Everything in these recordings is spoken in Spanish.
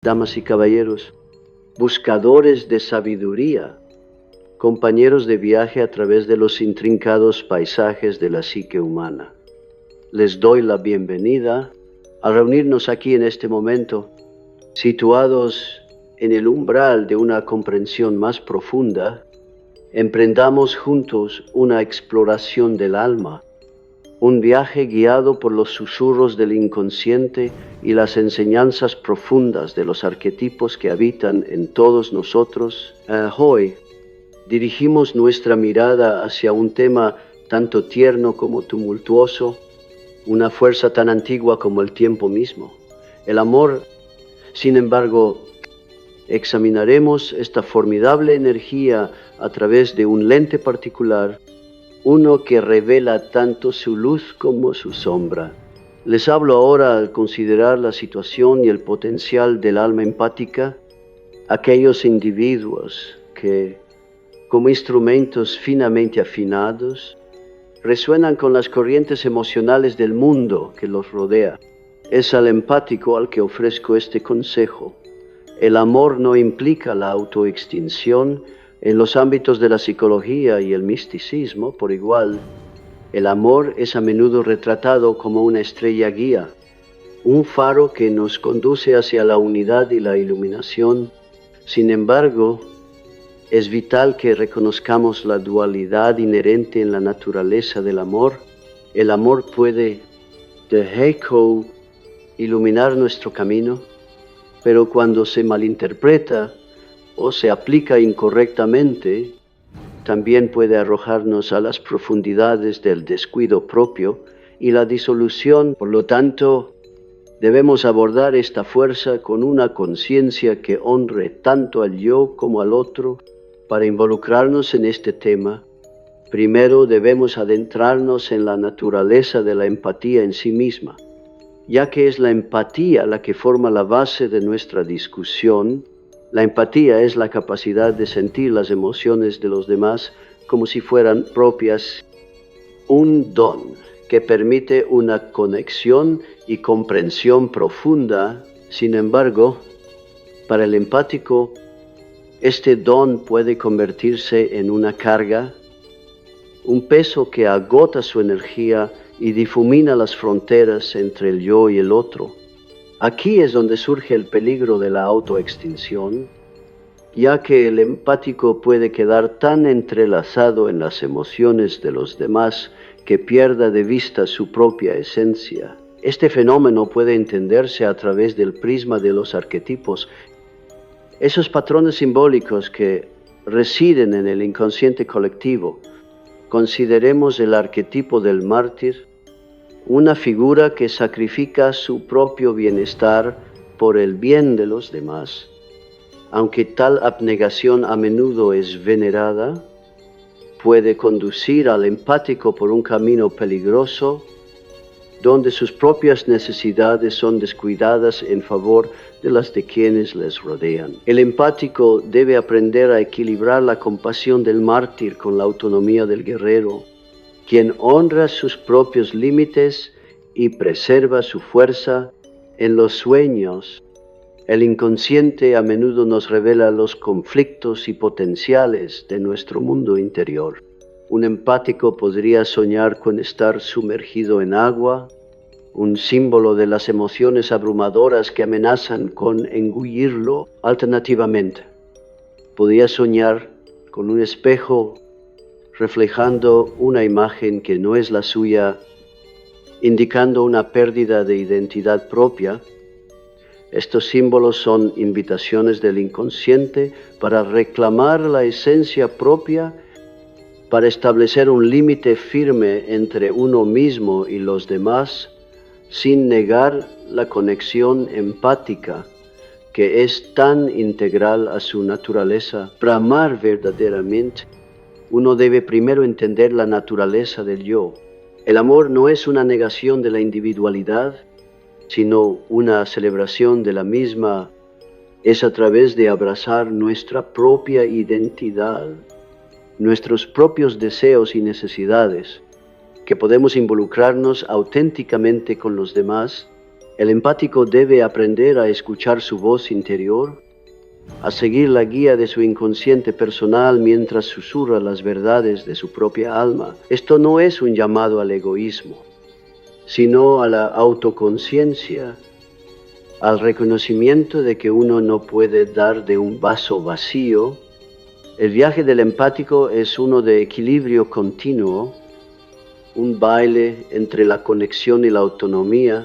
damas y caballeros, buscadores de sabiduría, compañeros de viaje a través de los intrincados paisajes de la psique humana. Les doy la bienvenida al reunirnos aquí en este momento, situados en el umbral de una comprensión más profunda. Emprendamos juntos una exploración del alma, un viaje guiado por los susurros del inconsciente y las enseñanzas profundas de los arquetipos que habitan en todos nosotros. Hoy dirigimos nuestra mirada hacia un tema tanto tierno como tumultuoso, una fuerza tan antigua como el tiempo mismo, el amor. Sin embargo, examinaremos esta formidable energía a través de un lente particular, uno que revela tanto su luz como su sombra. Les hablo ahora al considerar la situación y el potencial del alma empática, aquellos individuos que, como instrumentos finamente afinados, resuenan con las corrientes emocionales del mundo que los rodea. Es al empático al que ofrezco este consejo. El amor no implica la autoextinción. En los ámbitos de la psicología y el misticismo, por igual, el amor es a menudo retratado como una estrella guía, un faro que nos conduce hacia la unidad y la iluminación. Sin embargo, es vital que reconozcamos la dualidad inherente en la naturaleza del amor. El amor puede, de hecho, iluminar nuestro camino, pero cuando se malinterpreta o se aplica incorrectamente, también puede arrojarnos a las profundidades del descuido propio y la disolución. Por lo tanto, debemos abordar esta fuerza con una conciencia que honre tanto al yo como al otro. Para involucrarnos en este tema, primero debemos adentrarnos en la naturaleza de la empatía en sí misma, ya que es la empatía la que forma la base de nuestra discusión. La empatía es la capacidad de sentir las emociones de los demás como si fueran propias, un don que permite una conexión y comprensión profunda. Sin embargo, para el empático, este don puede convertirse en una carga, un peso que agota su energía y difumina las fronteras entre el yo y el otro. Aquí es donde surge el peligro de la autoextinción, ya que el empático puede quedar tan entrelazado en las emociones de los demás que pierda de vista su propia esencia. Este fenómeno puede entenderse a través del prisma de los arquetipos, esos patrones simbólicos que residen en el inconsciente colectivo. Consideremos el arquetipo del mártir, una figura que sacrifica su propio bienestar por el bien de los demás. Aunque tal abnegación a menudo es venerada, puede conducir al empático por un camino peligroso, donde sus propias necesidades son descuidadas en favor de las de quienes les rodean. El empático debe aprender a equilibrar la compasión del mártir con la autonomía del guerrero, quien honra sus propios límites y preserva su fuerza en los sueños. El inconsciente a menudo nos revela los conflictos y potenciales de nuestro mundo interior. Un empático podría soñar con estar sumergido en agua, un símbolo de las emociones abrumadoras que amenazan con engullirlo. Alternativamente, podría soñar con un espejo reflejando una imagen que no es la suya, indicando una pérdida de identidad propia. Estos símbolos son invitaciones del inconsciente para reclamar la esencia propia, para establecer un límite firme entre uno mismo y los demás, sin negar la conexión empática que es tan integral a su naturaleza. Para amar verdaderamente, uno debe primero entender la naturaleza del yo. El amor no es una negación de la individualidad, sino una celebración de la misma. Es a través de abrazar nuestra propia identidad, nuestros propios deseos y necesidades, que podemos involucrarnos auténticamente con los demás. El empático debe aprender a escuchar su voz interior, a seguir la guía de su inconsciente personal mientras susurra las verdades de su propia alma. Esto no es un llamado al egoísmo, sino a la autoconciencia, al reconocimiento de que uno no puede dar de un vaso vacío. El viaje del empático es uno de equilibrio continuo, un baile entre la conexión y la autonomía.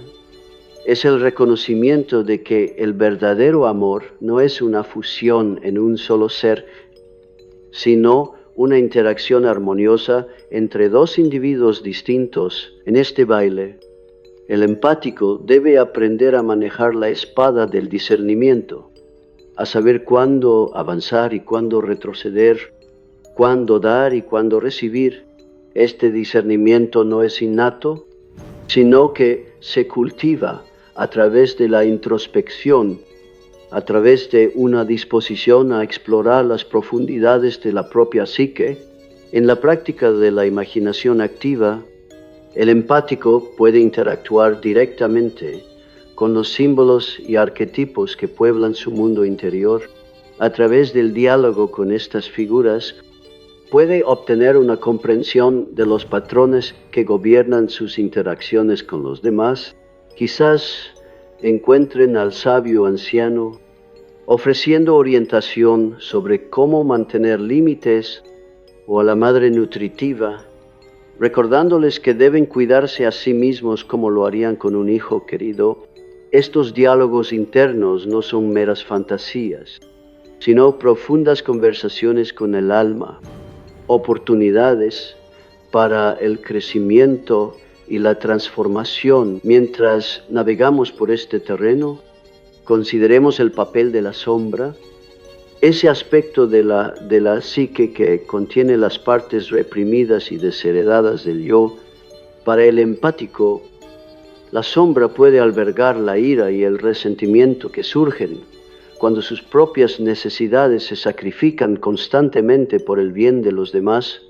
Es el reconocimiento de que el verdadero amor no es una fusión en un solo ser, sino una interacción armoniosa entre dos individuos distintos. En este baile, el empático debe aprender a manejar la espada del discernimiento, a saber cuándo avanzar y cuándo retroceder, cuándo dar y cuándo recibir. Este discernimiento no es innato, sino que se cultiva a través de la introspección, a través de una disposición a explorar las profundidades de la propia psique. En la práctica de la imaginación activa, el empático puede interactuar directamente con los símbolos y arquetipos que pueblan su mundo interior. A través del diálogo con estas figuras, puede obtener una comprensión de los patrones que gobiernan sus interacciones con los demás. Quizás encuentren al sabio anciano ofreciendo orientación sobre cómo mantener límites, o a la madre nutritiva recordándoles que deben cuidarse a sí mismos como lo harían con un hijo querido. Estos diálogos internos no son meras fantasías, sino profundas conversaciones con el alma, oportunidades para el crecimiento y la transformación. Mientras navegamos por este terreno, consideremos el papel de la sombra, ese aspecto de la psique que contiene las partes reprimidas y desheredadas del yo. Para el empático, la sombra puede albergar la ira y el resentimiento que surgen cuando sus propias necesidades se sacrifican constantemente por el bien de los demás.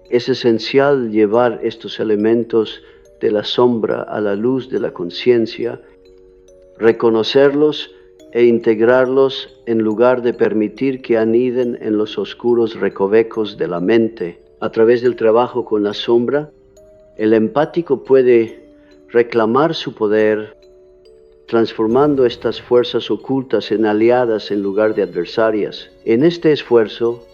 Es esencial llevar estos elementos de la sombra a la luz de la conciencia, reconocerlos e integrarlos en lugar de permitir que aniden en los oscuros recovecos de la mente. A través del trabajo con la sombra, el empático puede reclamar su poder, transformando estas fuerzas ocultas en aliadas en lugar de adversarias. En este esfuerzo,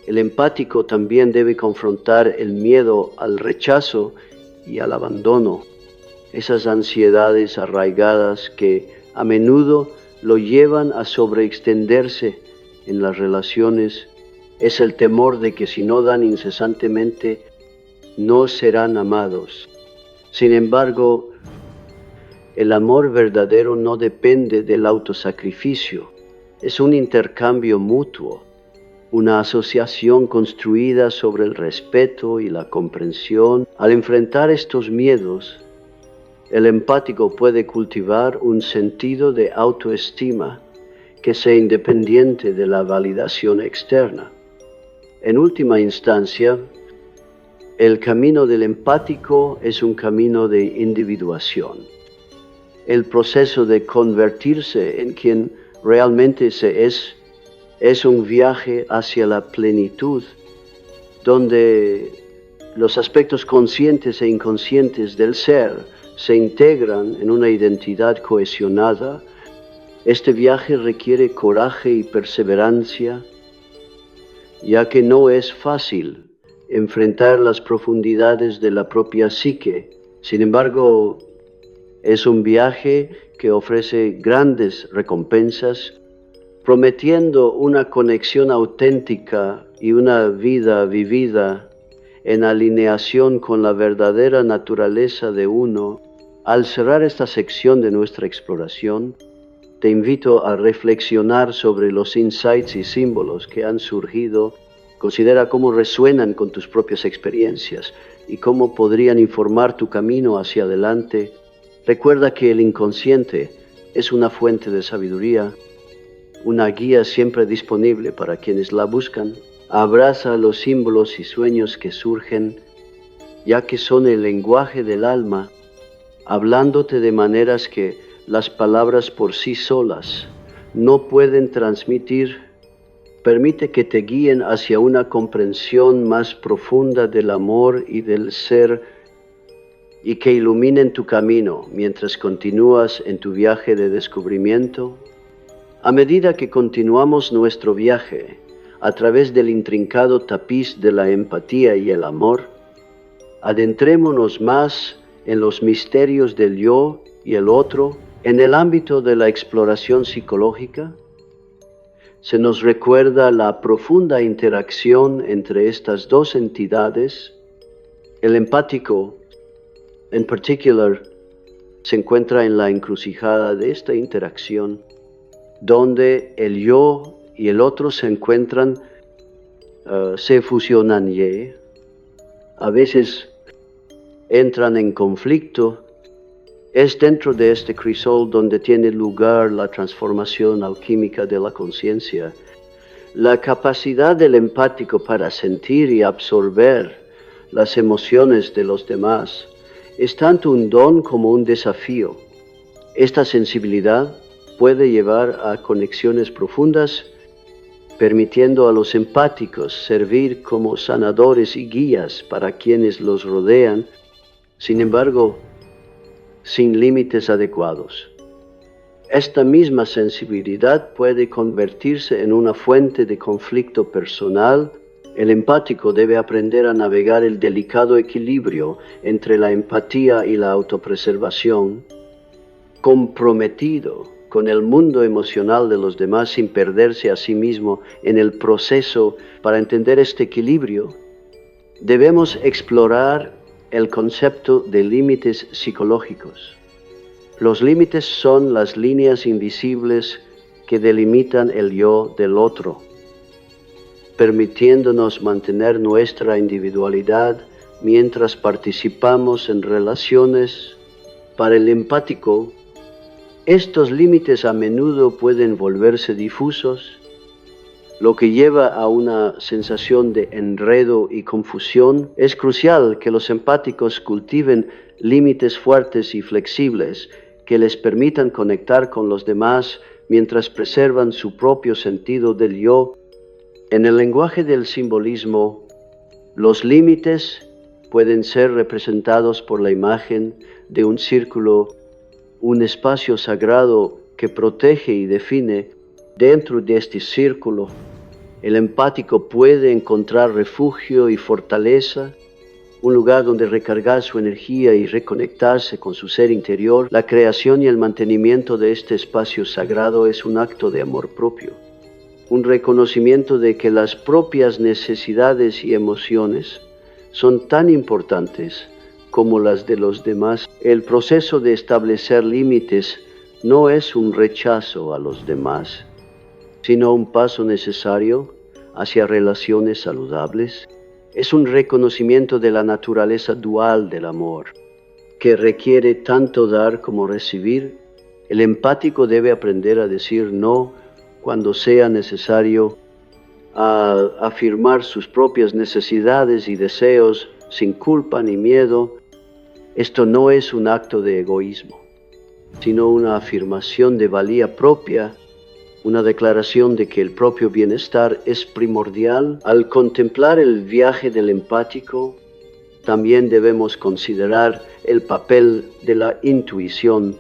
el empático también debe confrontar el miedo al rechazo y al abandono, esas ansiedades arraigadas que a menudo lo llevan a sobreextenderse en las relaciones. Es el temor de que si no dan incesantemente, no serán amados. Sin embargo, el amor verdadero no depende del autosacrificio. Es un intercambio mutuo, una asociación construida sobre el respeto y la comprensión. Al enfrentar estos miedos, el empático puede cultivar un sentido de autoestima que sea independiente de la validación externa. En última instancia, el camino del empático es un camino de individuación. El proceso de convertirse en quien realmente se es un viaje hacia la plenitud, donde los aspectos conscientes e inconscientes del ser se integran en una identidad cohesionada. Este viaje requiere coraje y perseverancia, ya que no es fácil enfrentar las profundidades de la propia psique. Sin embargo, es un viaje que ofrece grandes recompensas, prometiendo una conexión auténtica y una vida vivida en alineación con la verdadera naturaleza de uno. Al cerrar esta sección de nuestra exploración, te invito a reflexionar sobre los insights y símbolos que han surgido. Considera cómo resuenan con tus propias experiencias y cómo podrían informar tu camino hacia adelante. Recuerda que el inconsciente es una fuente de sabiduría, una guía siempre disponible para quienes la buscan. Abraza los símbolos y sueños que surgen, ya que son el lenguaje del alma, hablándote de maneras que las palabras por sí solas no pueden transmitir. Permite que te guíen hacia una comprensión más profunda del amor y del ser y que iluminen tu camino mientras continúas en tu viaje de descubrimiento. A medida que continuamos nuestro viaje a través del intrincado tapiz de la empatía y el amor, adentrémonos más en los misterios del yo y el otro en el ámbito de la exploración psicológica. Se nos recuerda la profunda interacción entre estas dos entidades. El empático, en particular, se encuentra en la encrucijada de esta interacción, donde el yo y el otro se encuentran, se fusionan y a veces entran en conflicto. Es dentro de este crisol donde tiene lugar la transformación alquímica de la conciencia. La capacidad del empático para sentir y absorber las emociones de los demás es tanto un don como un desafío. Esta sensibilidad puede llevar a conexiones profundas, permitiendo a los empáticos servir como sanadores y guías para quienes los rodean, sin embargo, sin límites adecuados. Esta misma sensibilidad puede convertirse en una fuente de conflicto personal. El empático debe aprender a navegar el delicado equilibrio entre la empatía y la autopreservación, comprometido con el mundo emocional de los demás sin perderse a sí mismo en el proceso. Para entender este equilibrio, debemos explorar el concepto de límites psicológicos. Los límites son las líneas invisibles que delimitan el yo del otro, permitiéndonos mantener nuestra individualidad mientras participamos en relaciones. Para el empático, estos límites a menudo pueden volverse difusos, lo que lleva a una sensación de enredo y confusión. Es crucial que los empáticos cultiven límites fuertes y flexibles que les permitan conectar con los demás mientras preservan su propio sentido del yo. En el lenguaje del simbolismo, los límites pueden ser representados por la imagen de un círculo, un espacio sagrado que protege y define. Dentro de este círculo, el empático puede encontrar refugio y fortaleza, un lugar donde recargar su energía y reconectarse con su ser interior. La creación y el mantenimiento de este espacio sagrado es un acto de amor propio, un reconocimiento de que las propias necesidades y emociones son tan importantes como las de los demás. El proceso de establecer límites no es un rechazo a los demás, sino un paso necesario hacia relaciones saludables. Es un reconocimiento de la naturaleza dual del amor, que requiere tanto dar como recibir. El empático debe aprender a decir no cuando sea necesario, a afirmar sus propias necesidades y deseos sin culpa ni miedo. Esto no es un acto de egoísmo, sino una afirmación de valía propia, una declaración de que el propio bienestar es primordial. Al contemplar el viaje del empático, también debemos considerar el papel de la intuición.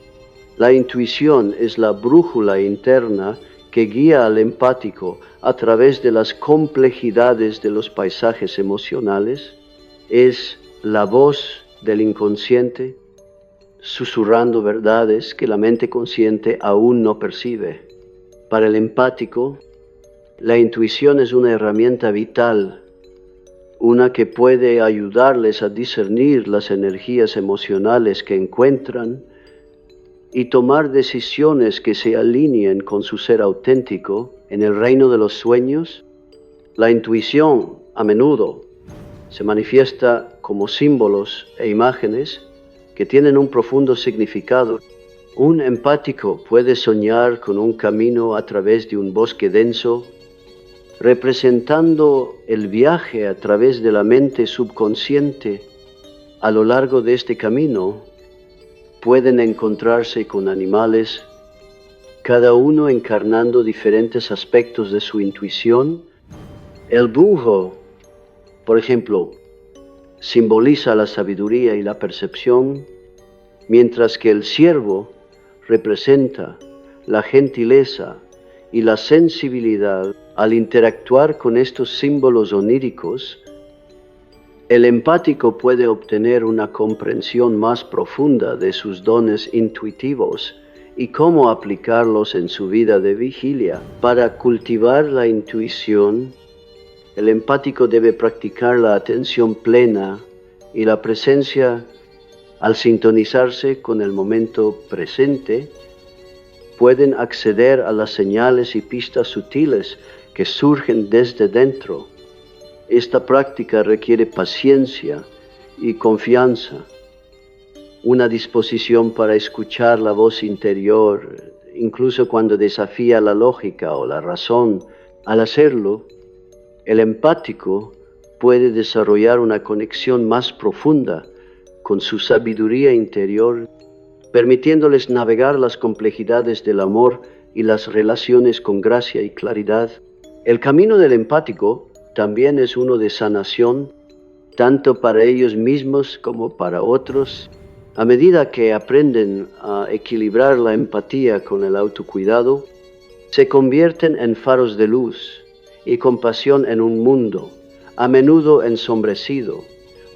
La intuición es la brújula interna que guía al empático a través de las complejidades de los paisajes emocionales. Es la voz del inconsciente susurrando verdades que la mente consciente aún no percibe. Para el empático, la intuición es una herramienta vital, una que puede ayudarles a discernir las energías emocionales que encuentran y tomar decisiones que se alineen con su ser auténtico. En el reino de los sueños, la intuición a menudo se manifiesta como símbolos e imágenes que tienen un profundo significado. Un empático puede soñar con un camino a través de un bosque denso, representando el viaje a través de la mente subconsciente. A lo largo de este camino, pueden encontrarse con animales, cada uno encarnando diferentes aspectos de su intuición. El búho, por ejemplo, simboliza la sabiduría y la percepción, mientras que el ciervo representa la gentileza y la sensibilidad. Al interactuar con estos símbolos oníricos, el empático puede obtener una comprensión más profunda de sus dones intuitivos y cómo aplicarlos en su vida de vigilia. Para cultivar la intuición, el empático debe practicar la atención plena y la presencia. Al sintonizarse con el momento presente, pueden acceder a las señales y pistas sutiles que surgen desde dentro. Esta práctica requiere paciencia y confianza, una disposición para escuchar la voz interior, incluso cuando desafía la lógica o la razón. Al hacerlo, el empático puede desarrollar una conexión más profunda con su sabiduría interior, permitiéndoles navegar las complejidades del amor y las relaciones con gracia y claridad. El camino del empático también es uno de sanación, tanto para ellos mismos como para otros. A medida que aprenden a equilibrar la empatía con el autocuidado, se convierten en faros de luz y compasión en un mundo a menudo ensombrecido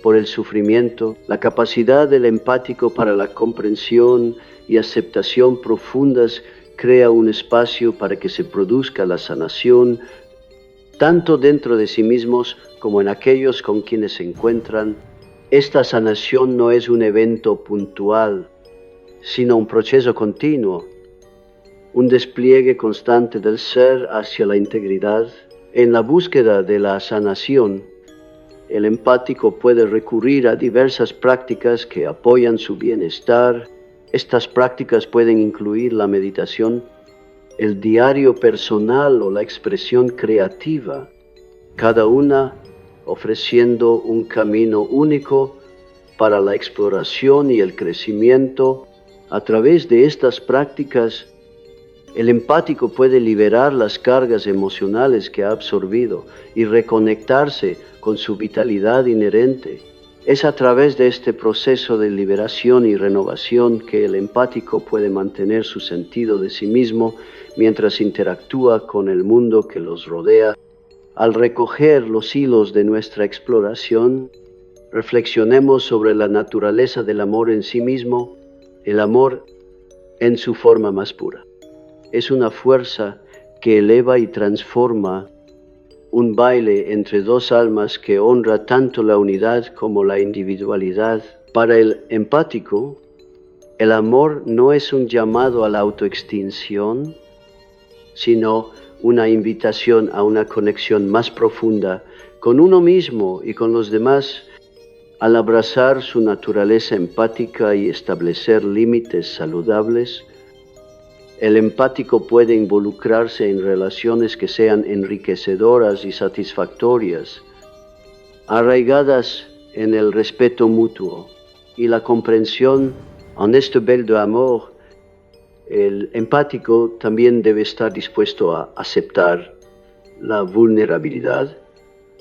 por el sufrimiento. La capacidad del empático para la comprensión y aceptación profundas crea un espacio para que se produzca la sanación, tanto dentro de sí mismos como en aquellos con quienes se encuentran. Esta sanación no es un evento puntual, sino un proceso continuo, un despliegue constante del ser hacia la integridad. En la búsqueda de la sanación, el empático puede recurrir a diversas prácticas que apoyan su bienestar. Estas prácticas pueden incluir la meditación, el diario personal o la expresión creativa, cada una ofreciendo un camino único para la exploración y el crecimiento. A través de estas prácticas, el empático puede liberar las cargas emocionales que ha absorbido y reconectarse con su vitalidad inherente. Es a través de este proceso de liberación y renovación que el empático puede mantener su sentido de sí mismo mientras interactúa con el mundo que los rodea. Al recoger los hilos de nuestra exploración, reflexionemos sobre la naturaleza del amor en sí mismo, el amor en su forma más pura. Es una fuerza que eleva y transforma, un baile entre dos almas que honra tanto la unidad como la individualidad. Para el empático, el amor no es un llamado a la autoextinción, sino una invitación a una conexión más profunda con uno mismo y con los demás. Al abrazar su naturaleza empática y establecer límites saludables, el empático puede involucrarse en relaciones que sean enriquecedoras y satisfactorias, arraigadas en el respeto mutuo y la comprensión. En este bel de amor, el empático también debe estar dispuesto a aceptar la vulnerabilidad.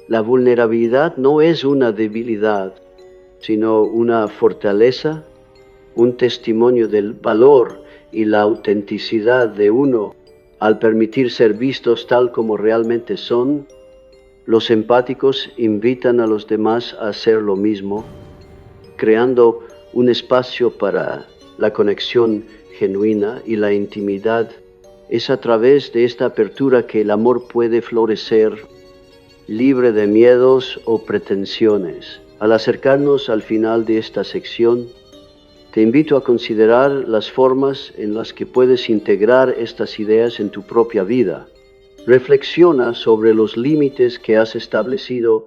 La vulnerabilidad no es una debilidad, sino una fortaleza, un testimonio del valor y la autenticidad de uno. Al permitir ser vistos tal como realmente son, los empáticos invitan a los demás a hacer lo mismo, creando un espacio para la conexión genuina y la intimidad. Es a través de esta apertura que el amor puede florecer, libre de miedos o pretensiones. Al acercarnos al final de esta sección, te invito a considerar las formas en las que puedes integrar estas ideas en tu propia vida. Reflexiona sobre los límites que has establecido,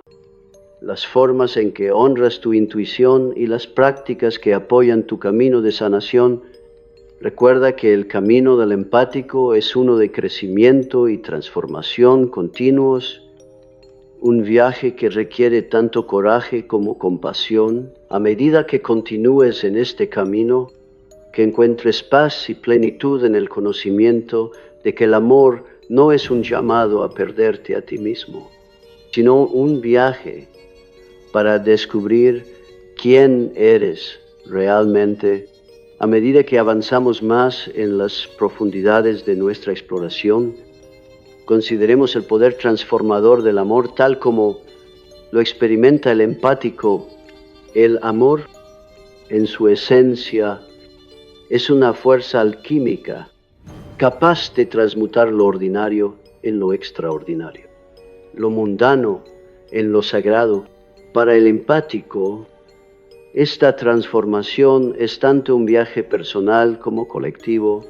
las formas en que honras tu intuición y las prácticas que apoyan tu camino de sanación. Recuerda que el camino del empático es uno de crecimiento y transformación continuos, un viaje que requiere tanto coraje como compasión. A medida que continúes en este camino, que encuentres paz y plenitud en el conocimiento de que el amor no es un llamado a perderte a ti mismo, sino un viaje para descubrir quién eres realmente. A medida que avanzamos más en las profundidades de nuestra exploración, consideremos el poder transformador del amor tal como lo experimenta el empático. El amor, en su esencia, es una fuerza alquímica capaz de transmutar lo ordinario en lo extraordinario, lo mundano en lo sagrado. Para el empático, esta transformación es tanto un viaje personal como colectivo,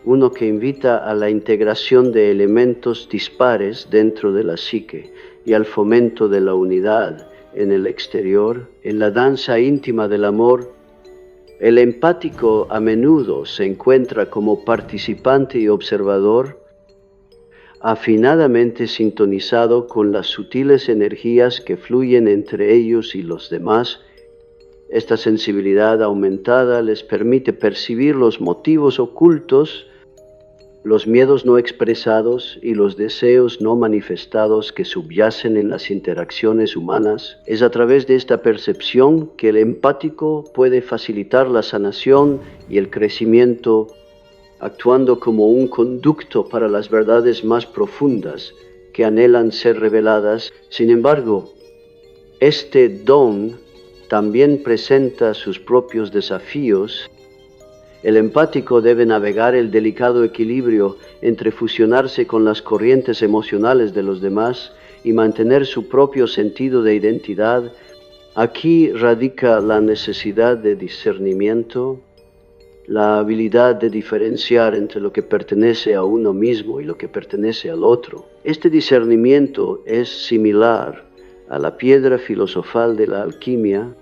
uno que invita a la integración de elementos dispares dentro de la psique y al fomento de la unidad en el exterior. En la danza íntima del amor, el empático a menudo se encuentra como participante y observador, afinadamente sintonizado con las sutiles energías que fluyen entre ellos y los demás. Esta sensibilidad aumentada les permite percibir los motivos ocultos, los miedos no expresados y los deseos no manifestados que subyacen en las interacciones humanas. Es a través de esta percepción que el empático puede facilitar la sanación y el crecimiento, actuando como un conducto para las verdades más profundas que anhelan ser reveladas. Sin embargo, este don también presenta sus propios desafíos. El empático debe navegar el delicado equilibrio entre fusionarse con las corrientes emocionales de los demás y mantener su propio sentido de identidad. Aquí radica la necesidad de discernimiento, la habilidad de diferenciar entre lo que pertenece a uno mismo y lo que pertenece al otro. Este discernimiento es similar a la piedra filosofal de la alquimia,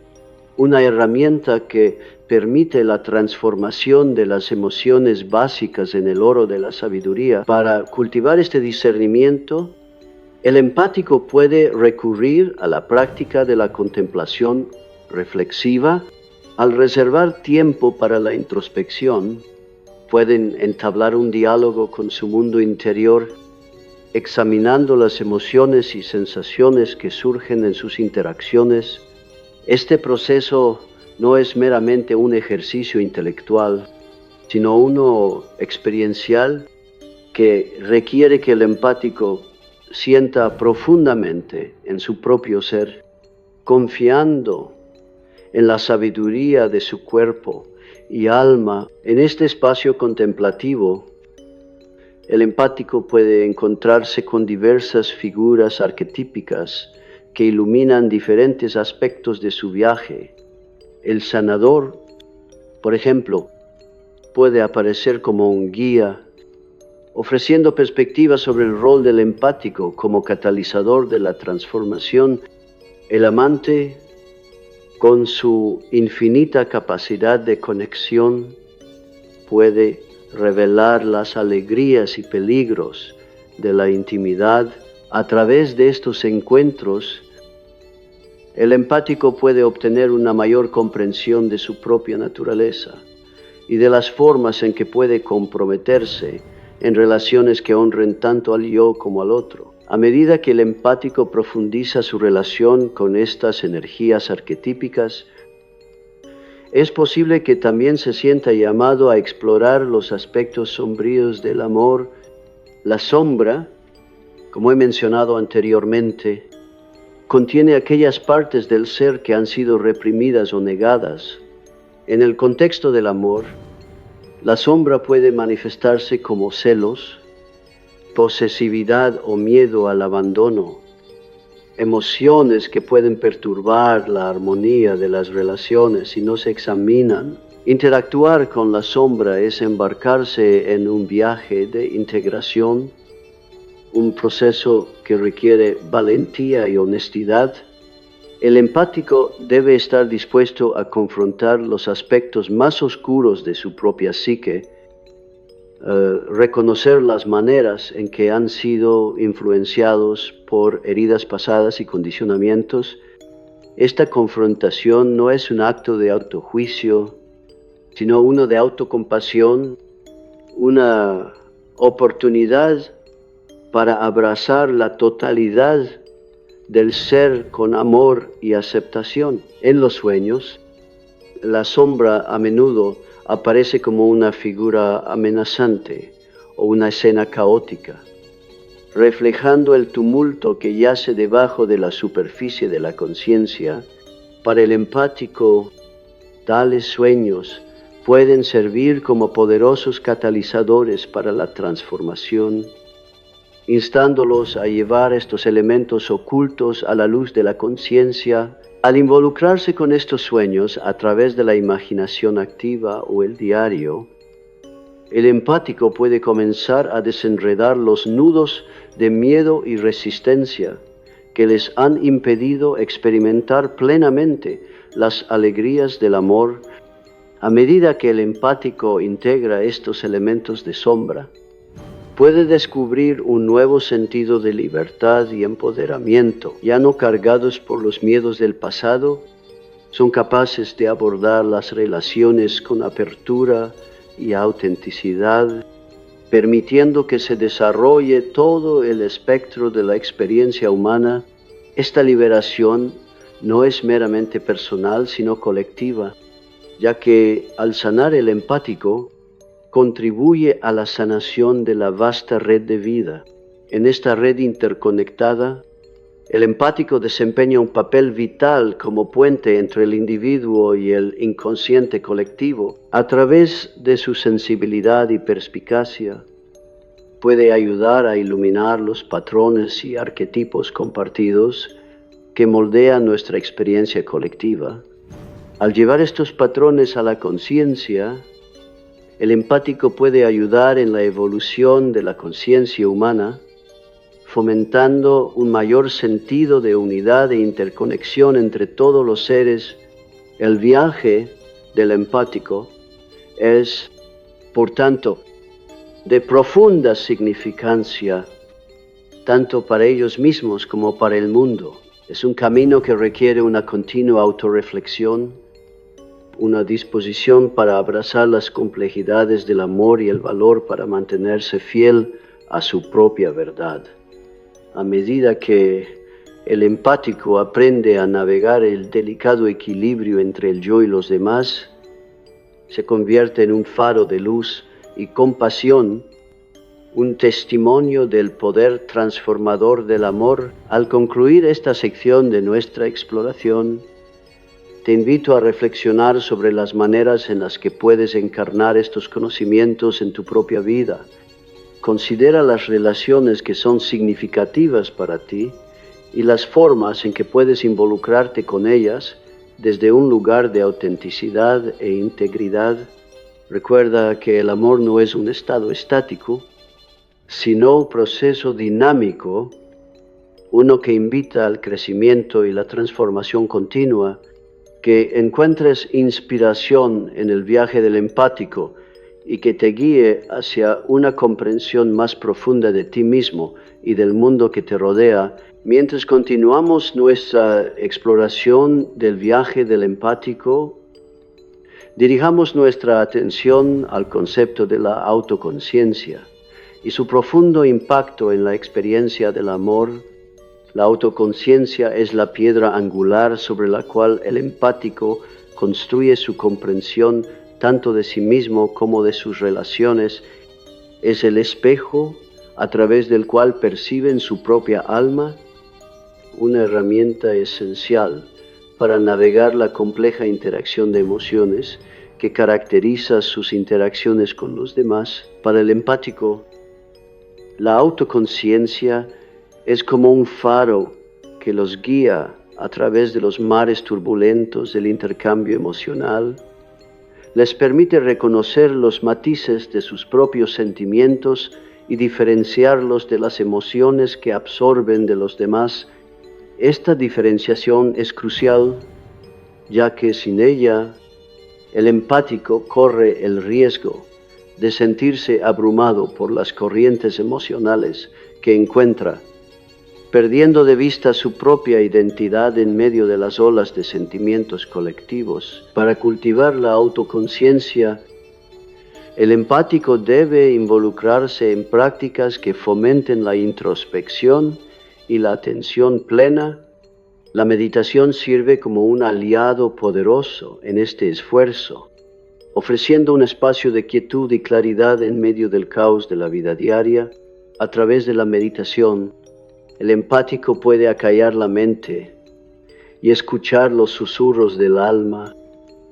una herramienta que permite la transformación de las emociones básicas en el oro de la sabiduría. Para cultivar este discernimiento, el empático puede recurrir a la práctica de la contemplación reflexiva. Al reservar tiempo para la introspección, pueden entablar un diálogo con su mundo interior, examinando las emociones y sensaciones que surgen en sus interacciones. Este proceso no es meramente un ejercicio intelectual, sino uno experiencial que requiere que el empático sienta profundamente en su propio ser, confiando en la sabiduría de su cuerpo y alma. En este espacio contemplativo, el empático puede encontrarse con diversas figuras arquetípicas que iluminan diferentes aspectos de su viaje. El sanador, por ejemplo, puede aparecer como un guía, ofreciendo perspectivas sobre el rol del empático como catalizador de la transformación. El amante, con su infinita capacidad de conexión, puede revelar las alegrías y peligros de la intimidad. A través de estos encuentros, el empático puede obtener una mayor comprensión de su propia naturaleza y de las formas en que puede comprometerse en relaciones que honren tanto al yo como al otro. A medida que el empático profundiza su relación con estas energías arquetípicas, es posible que también se sienta llamado a explorar los aspectos sombríos del amor. La sombra, como he mencionado anteriormente, contiene aquellas partes del ser que han sido reprimidas o negadas. En el contexto del amor, la sombra puede manifestarse como celos, posesividad o miedo al abandono, emociones que pueden perturbar la armonía de las relaciones si no se examinan. Interactuar con la sombra es embarcarse en un viaje de integración, un proceso que requiere valentía y honestidad. El empático debe estar dispuesto a confrontar los aspectos más oscuros de su propia psique, reconocer las maneras en que han sido influenciados por heridas pasadas y condicionamientos. Esta confrontación no es un acto de autojuicio, sino uno de autocompasión, una oportunidad para abrazar la totalidad del ser con amor y aceptación. En los sueños, la sombra a menudo aparece como una figura amenazante o una escena caótica, reflejando el tumulto que yace debajo de la superficie de la conciencia. Para el empático, tales sueños pueden servir como poderosos catalizadores para la transformación, instándolos a llevar estos elementos ocultos a la luz de la conciencia. Al involucrarse con estos sueños a través de la imaginación activa o el diario, el empático puede comenzar a desenredar los nudos de miedo y resistencia que les han impedido experimentar plenamente las alegrías del amor. A medida que el empático integra estos elementos de sombra, puede descubrir un nuevo sentido de libertad y empoderamiento. Ya no cargados por los miedos del pasado, son capaces de abordar las relaciones con apertura y autenticidad, permitiendo que se desarrolle todo el espectro de la experiencia humana. Esta liberación no es meramente personal, sino colectiva, ya que al sanar el empático, contribuye a la sanación de la vasta red de vida. En esta red interconectada, el empático desempeña un papel vital como puente entre el individuo y el inconsciente colectivo. A través de su sensibilidad y perspicacia, puede ayudar a iluminar los patrones y arquetipos compartidos que moldean nuestra experiencia colectiva. Al llevar estos patrones a la conciencia, el empático puede ayudar en la evolución de la conciencia humana, fomentando un mayor sentido de unidad e interconexión entre todos los seres. El viaje del empático es, por tanto, de profunda significancia, tanto para ellos mismos como para el mundo. Es un camino que requiere una continua autorreflexión, una disposición para abrazar las complejidades del amor y el valor para mantenerse fiel a su propia verdad. A medida que el empático aprende a navegar el delicado equilibrio entre el yo y los demás, se convierte en un faro de luz y compasión, un testimonio del poder transformador del amor. Al concluir esta sección de nuestra exploración, te invito a reflexionar sobre las maneras en las que puedes encarnar estos conocimientos en tu propia vida. Considera las relaciones que son significativas para ti y las formas en que puedes involucrarte con ellas desde un lugar de autenticidad e integridad. Recuerda que el amor no es un estado estático, sino un proceso dinámico, uno que invita al crecimiento y la transformación continua. Que encuentres inspiración en el viaje del empático y que te guíe hacia una comprensión más profunda de ti mismo y del mundo que te rodea. Mientras continuamos nuestra exploración del viaje del empático, dirijamos nuestra atención al concepto de la autoconciencia y su profundo impacto en la experiencia del amor. La autoconciencia es la piedra angular sobre la cual el empático construye su comprensión tanto de sí mismo como de sus relaciones. Es el espejo a través del cual perciben su propia alma, una herramienta esencial para navegar la compleja interacción de emociones que caracteriza sus interacciones con los demás. Para el empático, la autoconciencia es como un faro que los guía a través de los mares turbulentos del intercambio emocional. Les permite reconocer los matices de sus propios sentimientos y diferenciarlos de las emociones que absorben de los demás. Esta diferenciación es crucial, ya que sin ella, el empático corre el riesgo de sentirse abrumado por las corrientes emocionales que encuentra, perdiendo de vista su propia identidad en medio de las olas de sentimientos colectivos. Para cultivar la autoconciencia, el empático debe involucrarse en prácticas que fomenten la introspección y la atención plena. La meditación sirve como un aliado poderoso en este esfuerzo, ofreciendo un espacio de quietud y claridad en medio del caos de la vida diaria. A través de la meditación, el empático puede acallar la mente y escuchar los susurros del alma,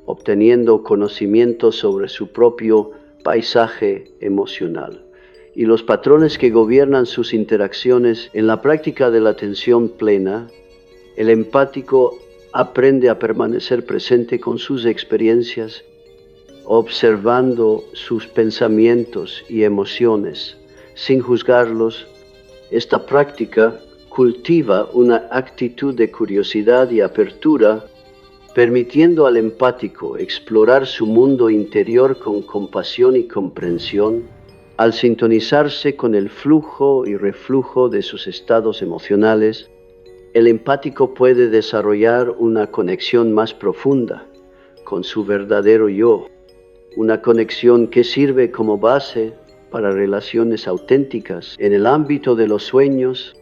obteniendo conocimiento sobre su propio paisaje emocional y los patrones que gobiernan sus interacciones. En la práctica de la atención plena, el empático aprende a permanecer presente con sus experiencias, observando sus pensamientos y emociones sin juzgarlos. Esta práctica cultiva una actitud de curiosidad y apertura, permitiendo al empático explorar su mundo interior con compasión y comprensión. Al sintonizarse con el flujo y reflujo de sus estados emocionales, el empático puede desarrollar una conexión más profunda con su verdadero yo, una conexión que sirve como base para relaciones auténticas. En el ámbito de los sueños,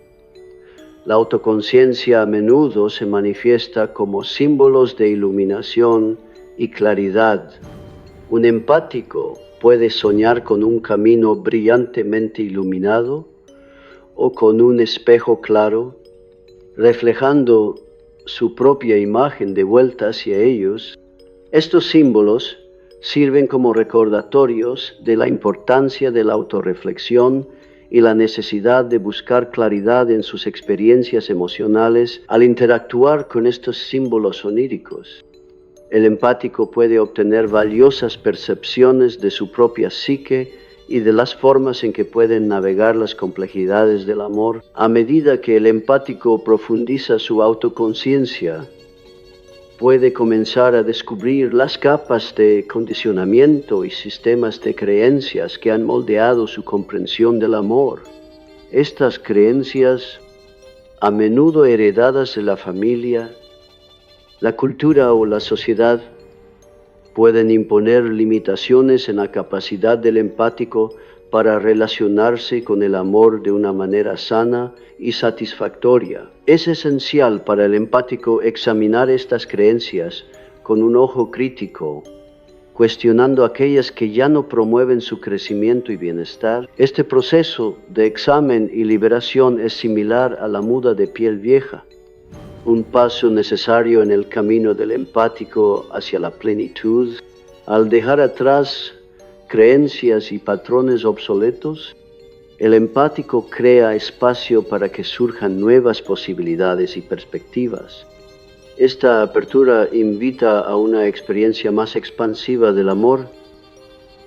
la autoconciencia a menudo se manifiesta como símbolos de iluminación y claridad. Un empático puede soñar con un camino brillantemente iluminado o con un espejo claro, reflejando su propia imagen de vuelta hacia ellos. Estos símbolos sirven como recordatorios de la importancia de la autorreflexión y la necesidad de buscar claridad en sus experiencias emocionales. Al interactuar con estos símbolos oníricos, el empático puede obtener valiosas percepciones de su propia psique y de las formas en que pueden navegar las complejidades del amor. A medida que el empático profundiza su autoconciencia, puede comenzar a descubrir las capas de condicionamiento y sistemas de creencias que han moldeado su comprensión del amor. Estas creencias, a menudo heredadas de la familia, la cultura o la sociedad, pueden imponer limitaciones en la capacidad del empático para relacionarse con el amor de una manera sana y satisfactoria. Es esencial para el empático examinar estas creencias con un ojo crítico, cuestionando aquellas que ya no promueven su crecimiento y bienestar. Este proceso de examen y liberación es similar a la muda de piel vieja, un paso necesario en el camino del empático hacia la plenitud. Al dejar atrás creencias y patrones obsoletos, el empático crea espacio para que surjan nuevas posibilidades y perspectivas. Esta apertura invita a una experiencia más expansiva del amor,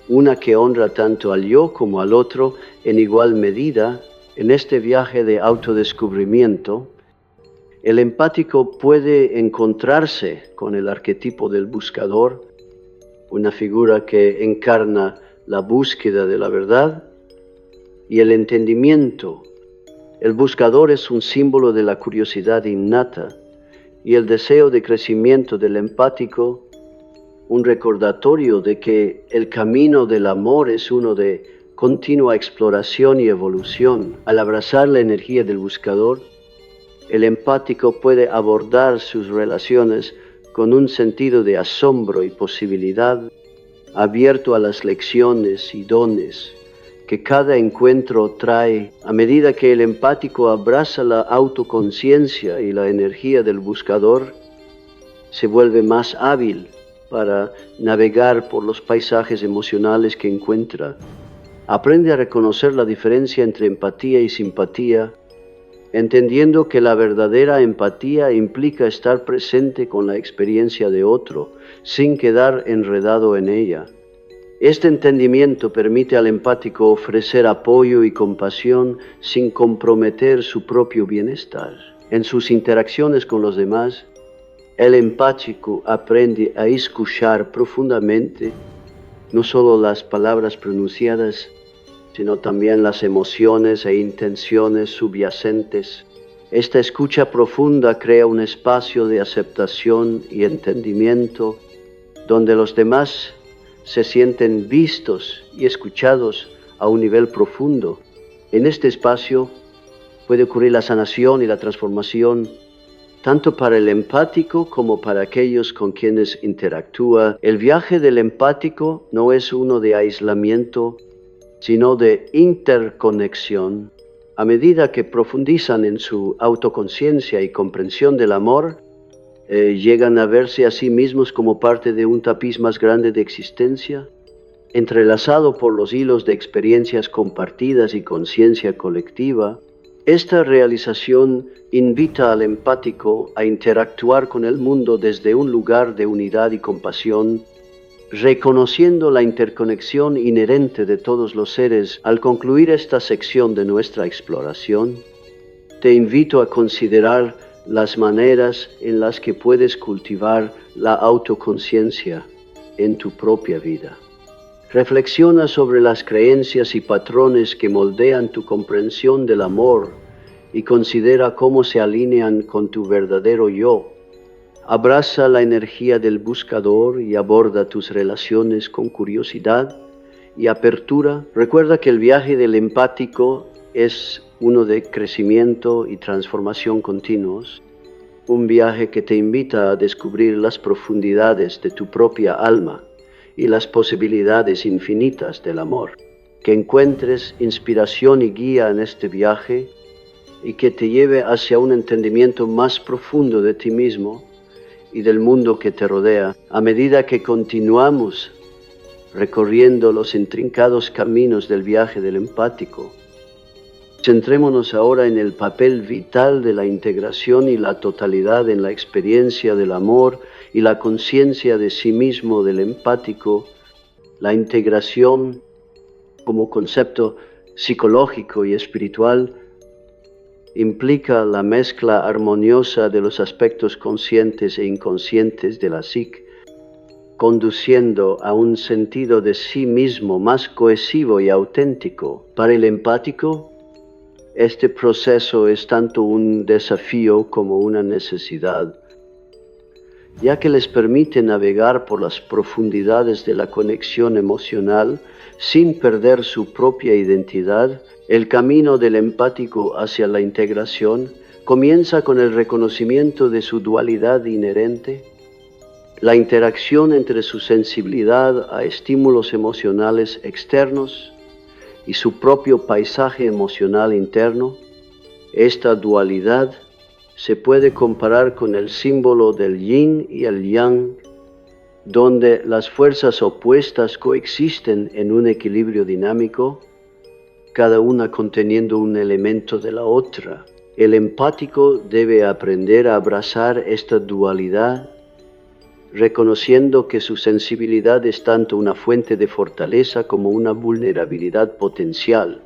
una que honra tanto al yo como al otro en igual medida. En este viaje de autodescubrimiento, el empático puede encontrarse con el arquetipo del buscador, una figura que encarna la búsqueda de la verdad y el entendimiento. El buscador es un símbolo de la curiosidad innata y el deseo de crecimiento del empático, un recordatorio de que el camino del amor es uno de continua exploración y evolución. Al abrazar la energía del buscador, el empático puede abordar sus relaciones con un sentido de asombro y posibilidad, abierto a las lecciones y dones que cada encuentro trae. A medida que el empático abraza la autoconciencia y la energía del buscador, se vuelve más hábil para navegar por los paisajes emocionales que encuentra. Aprende a reconocer la diferencia entre empatía y simpatía, entendiendo que la verdadera empatía implica estar presente con la experiencia de otro, sin quedar enredado en ella. Este entendimiento permite al empático ofrecer apoyo y compasión sin comprometer su propio bienestar. En sus interacciones con los demás, el empático aprende a escuchar profundamente no solo las palabras pronunciadas, sino también las emociones e intenciones subyacentes. Esta escucha profunda crea un espacio de aceptación y entendimiento donde los demás se sienten vistos y escuchados a un nivel profundo. En este espacio puede ocurrir la sanación y la transformación, tanto para el empático como para aquellos con quienes interactúa. El viaje del empático no es uno de aislamiento, sino de interconexión. A medida que profundizan en su autoconciencia y comprensión del amor, llegan a verse a sí mismos como parte de un tapiz más grande de existencia, entrelazado por los hilos de experiencias compartidas y conciencia colectiva. Esta realización invita al empático a interactuar con el mundo desde un lugar de unidad y compasión, reconociendo la interconexión inherente de todos los seres. Al concluir esta sección de nuestra exploración, te invito a considerar las maneras en las que puedes cultivar la autoconciencia en tu propia vida. Reflexiona sobre las creencias y patrones que moldean tu comprensión del amor y considera cómo se alinean con tu verdadero yo. Abraza la energía del buscador y aborda tus relaciones con curiosidad y apertura. Recuerda que el viaje del empático es uno de crecimiento y transformación continuos, un viaje que te invita a descubrir las profundidades de tu propia alma y las posibilidades infinitas del amor. Que encuentres inspiración y guía en este viaje y que te lleve hacia un entendimiento más profundo de ti mismo y del mundo que te rodea. A medida que continuamos recorriendo los intrincados caminos del viaje del empático, centrémonos ahora en el papel vital de la integración y la totalidad en la experiencia del amor y la conciencia de sí mismo del empático. La integración como concepto psicológico y espiritual implica la mezcla armoniosa de los aspectos conscientes e inconscientes de la psique, conduciendo a un sentido de sí mismo más cohesivo y auténtico. Para el empático, este proceso es tanto un desafío como una necesidad, ya que les permite navegar por las profundidades de la conexión emocional sin perder su propia identidad. El camino del empático hacia la integración comienza con el reconocimiento de su dualidad inherente, la interacción entre su sensibilidad a estímulos emocionales externos y su propio paisaje emocional interno. Esta dualidad se puede comparar con el símbolo del yin y el yang, donde las fuerzas opuestas coexisten en un equilibrio dinámico, cada una conteniendo un elemento de la otra. El empático debe aprender a abrazar esta dualidad, reconociendo que su sensibilidad es tanto una fuente de fortaleza como una vulnerabilidad potencial.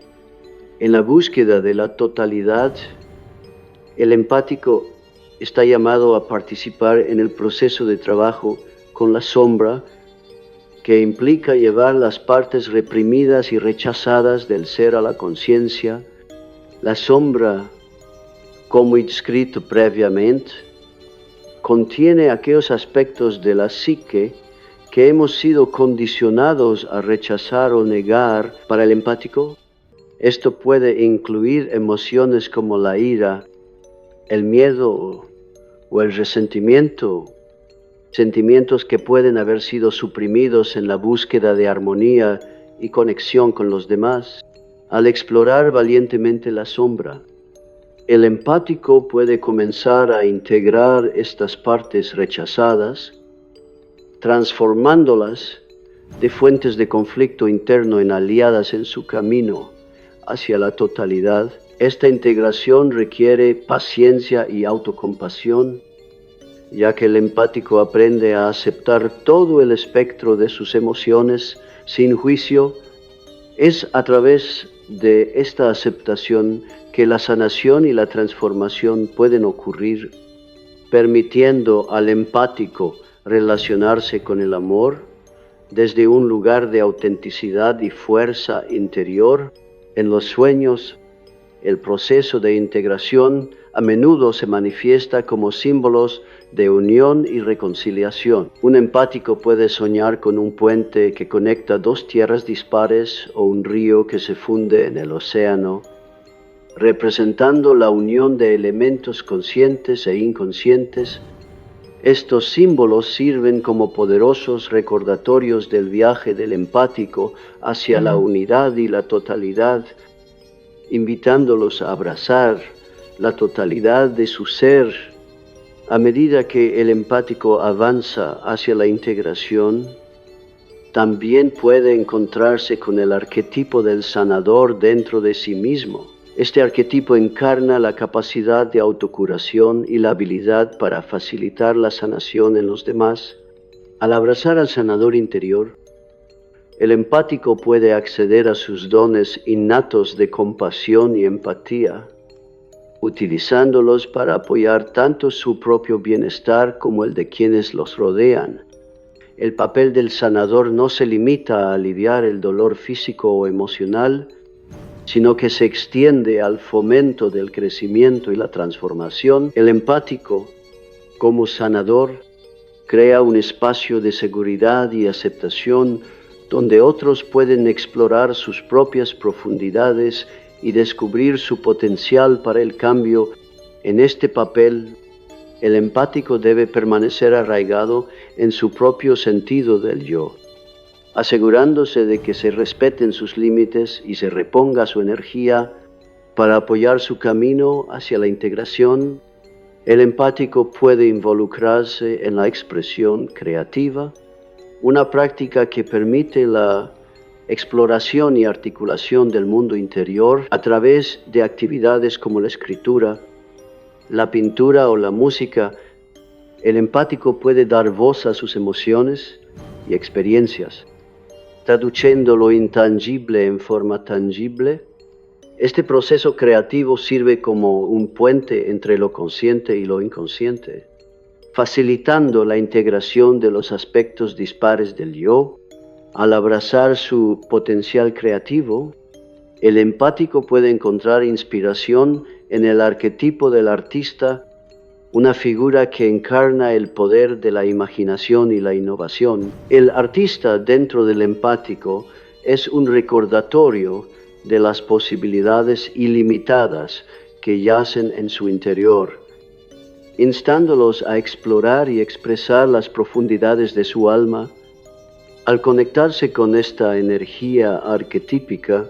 En la búsqueda de la totalidad, el empático está llamado a participar en el proceso de trabajo con la sombra, que implica llevar las partes reprimidas y rechazadas del ser a la conciencia. La sombra, como descrito previamente, contiene aquellos aspectos de la psique que hemos sido condicionados a rechazar o negar. Para el empático, esto puede incluir emociones como la ira, el miedo o el resentimiento, sentimientos que pueden haber sido suprimidos en la búsqueda de armonía y conexión con los demás. Al explorar valientemente la sombra, el empático puede comenzar a integrar estas partes rechazadas, transformándolas de fuentes de conflicto interno en aliadas en su camino hacia la totalidad. Esta integración requiere paciencia y autocompasión, ya que el empático aprende a aceptar todo el espectro de sus emociones sin juicio. Es a través de esta aceptación que la sanación y la transformación pueden ocurrir, permitiendo al empático relacionarse con el amor desde un lugar de autenticidad y fuerza interior. En los sueños, El proceso de integración a menudo se manifiesta como símbolos de unión y reconciliación. Un empático puede soñar con un puente que conecta dos tierras dispares o un río que se funde en el océano, representando la unión de elementos conscientes e inconscientes. Estos símbolos sirven como poderosos recordatorios del viaje del empático hacia la unidad y la totalidad, invitándolos a abrazar la totalidad de su ser. A medida que el empático avanza hacia la integración, también puede encontrarse con el arquetipo del sanador dentro de sí mismo. Este arquetipo encarna la capacidad de autocuración y la habilidad para facilitar la sanación en los demás. Al abrazar al sanador interior, el empático puede acceder a sus dones innatos de compasión y empatía, utilizándolos para apoyar tanto su propio bienestar como el de quienes los rodean. El papel del sanador no se limita a aliviar el dolor físico o emocional, sino que se extiende al fomento del crecimiento y la transformación. El empático, como sanador, crea un espacio de seguridad y aceptación donde otros pueden explorar sus propias profundidades y descubrir su potencial para el cambio. En este papel, el empático debe permanecer arraigado en su propio sentido del yo, asegurándose de que se respeten sus límites y se reponga su energía para apoyar su camino hacia la integración. El empático puede involucrarse en la expresión creativa, una práctica que permite la exploración y articulación del mundo interior a través de actividades como la escritura, la pintura o la música. El empático puede dar voz a sus emociones y experiencias, traduciendo lo intangible en forma tangible. Este proceso creativo sirve como un puente entre lo consciente y lo inconsciente, facilitando la integración de los aspectos dispares del yo. Al abrazar su potencial creativo, el empático puede encontrar inspiración en el arquetipo del artista, una figura que encarna el poder de la imaginación y la innovación. El artista dentro del empático es un recordatorio de las posibilidades ilimitadas que yacen en su interior, instándolos a explorar y expresar las profundidades de su alma. Al conectarse con esta energía arquetípica,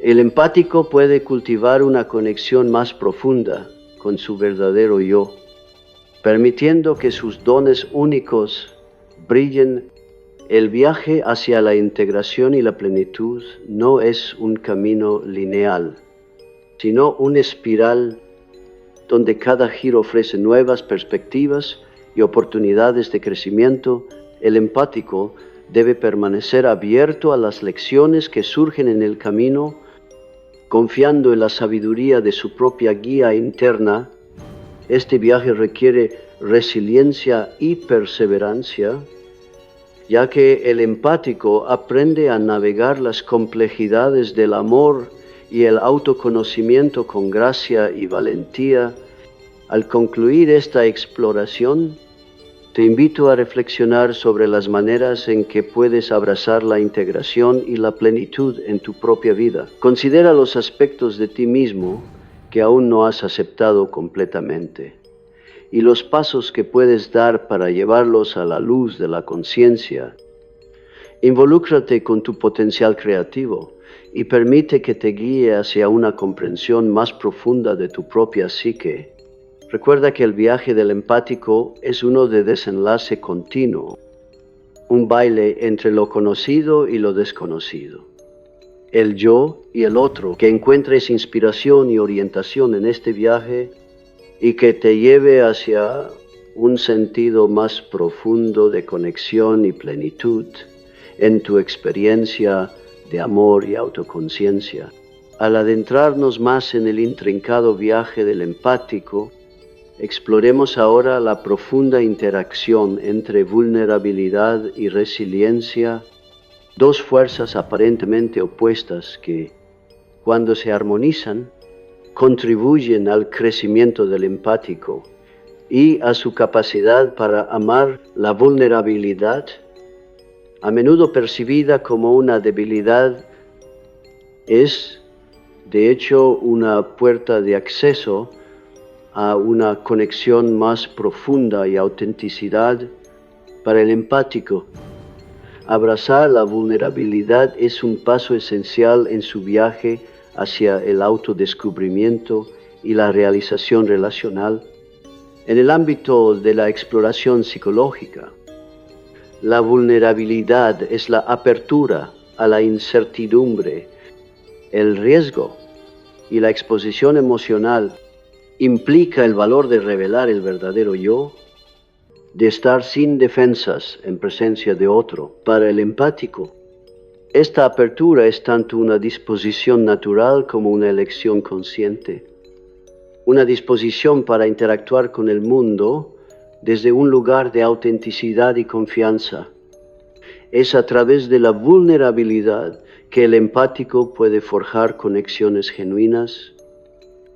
el empático puede cultivar una conexión más profunda con su verdadero yo, permitiendo que sus dones únicos brillen. El viaje hacia la integración y la plenitud no es un camino lineal, sino una espiral donde cada giro ofrece nuevas perspectivas y oportunidades de crecimiento. El empático debe permanecer abierto a las lecciones que surgen en el camino, confiando en la sabiduría de su propia guía interna. Este viaje requiere resiliencia y perseverancia, ya que el empático aprende a navegar las complejidades del amor y el autoconocimiento con gracia y valentía. Al concluir esta exploración, te invito a reflexionar sobre las maneras en que puedes abrazar la integración y la plenitud en tu propia vida. Considera los aspectos de ti mismo que aún no has aceptado completamente y los pasos que puedes dar para llevarlos a la luz de la conciencia. Involúcrate con tu potencial creativo y permite que te guíe hacia una comprensión más profunda de tu propia psique. Recuerda que el viaje del empático es uno de desenlace continuo, un baile entre lo conocido y lo desconocido. El yo y el otro, que encuentres inspiración y orientación en este viaje y que te lleve hacia un sentido más profundo de conexión y plenitud en tu experiencia de amor y autoconciencia. Al adentrarnos más en el intrincado viaje del empático, exploremos ahora la profunda interacción entre vulnerabilidad y resiliencia, dos fuerzas aparentemente opuestas que, cuando se armonizan, contribuyen al crecimiento del empático y a su capacidad para amar la vulnerabilidad, a menudo percibida como una debilidad, es de hecho una puerta de acceso a una conexión más profunda y autenticidad para el empático. Abrazar la vulnerabilidad es un paso esencial en su viaje hacia el autodescubrimiento y la realización relacional. En el ámbito de la exploración psicológica, la vulnerabilidad es la apertura a la incertidumbre, el riesgo y la exposición emocional. Implica el valor de revelar el verdadero yo, de estar sin defensas en presencia de otro. Para el empático, esta apertura es tanto una disposición natural como una elección consciente. Una disposición para interactuar con el mundo desde un lugar de autenticidad y confianza. Es a través de la vulnerabilidad que el empático puede forjar conexiones genuinas,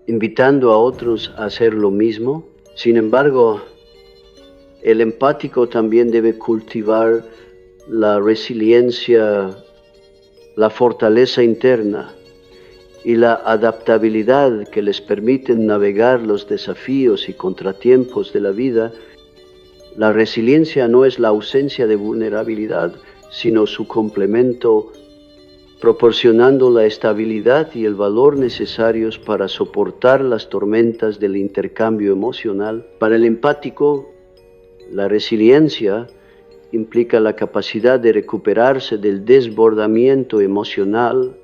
invitando a otros a hacer lo mismo. Sin embargo, el empático también debe cultivar la resiliencia, la fortaleza interna y la adaptabilidad que les permiten navegar los desafíos y contratiempos de la vida. La resiliencia no es la ausencia de vulnerabilidad, sino su complemento, proporcionando la estabilidad y el valor necesarios para soportar las tormentas del intercambio emocional. Para el empático, la resiliencia implica la capacidad de recuperarse del desbordamiento emocional,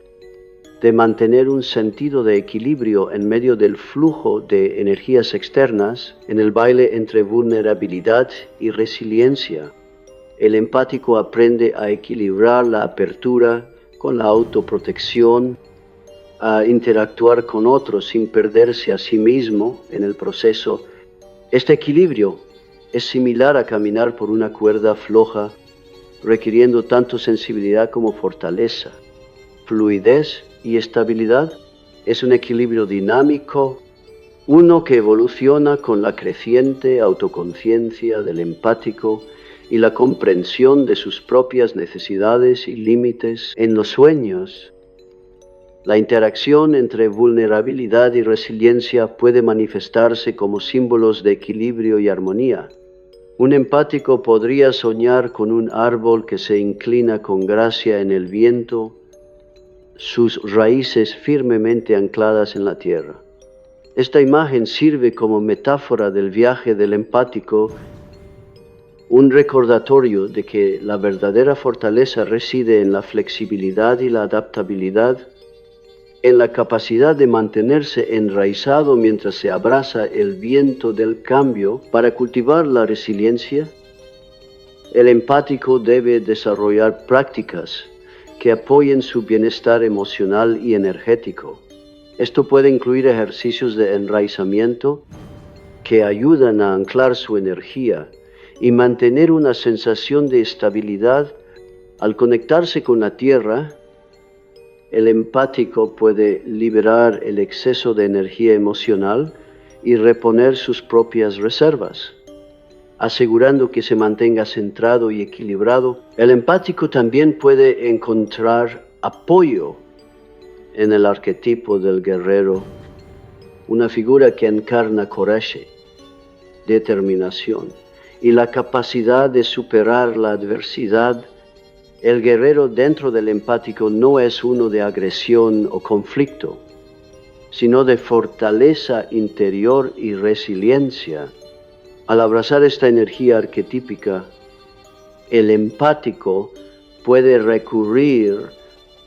de mantener un sentido de equilibrio en medio del flujo de energías externas, en el baile entre vulnerabilidad y resiliencia. El empático aprende a equilibrar la apertura con la autoprotección, a interactuar con otros sin perderse a sí mismo en el proceso. Este equilibrio es similar a caminar por una cuerda floja, requiriendo tanto sensibilidad como fortaleza. Fluidez y estabilidad es un equilibrio dinámico, uno que evoluciona con la creciente autoconciencia del empático y la comprensión de sus propias necesidades y límites. En los sueños, la interacción entre vulnerabilidad y resiliencia puede manifestarse como símbolos de equilibrio y armonía. Un empático podría soñar con un árbol que se inclina con gracia en el viento, sus raíces firmemente ancladas en la tierra. Esta imagen sirve como metáfora del viaje del empático, un recordatorio de que la verdadera fortaleza reside en la flexibilidad y la adaptabilidad, en la capacidad de mantenerse enraizado mientras se abraza el viento del cambio. Para cultivar la resiliencia, el empático debe desarrollar prácticas que apoyen su bienestar emocional y energético. Esto puede incluir ejercicios de enraizamiento que ayudan a anclar su energía y mantener una sensación de estabilidad. Al conectarse con la tierra, el empático puede liberar el exceso de energía emocional y reponer sus propias reservas, asegurando que se mantenga centrado y equilibrado. El empático también puede encontrar apoyo en el arquetipo del guerrero, una figura que encarna coraje, determinación y la capacidad de superar la adversidad. El guerrero dentro del empático no es uno de agresión o conflicto, sino de fortaleza interior y resiliencia. Al abrazar esta energía arquetípica, el empático puede recurrir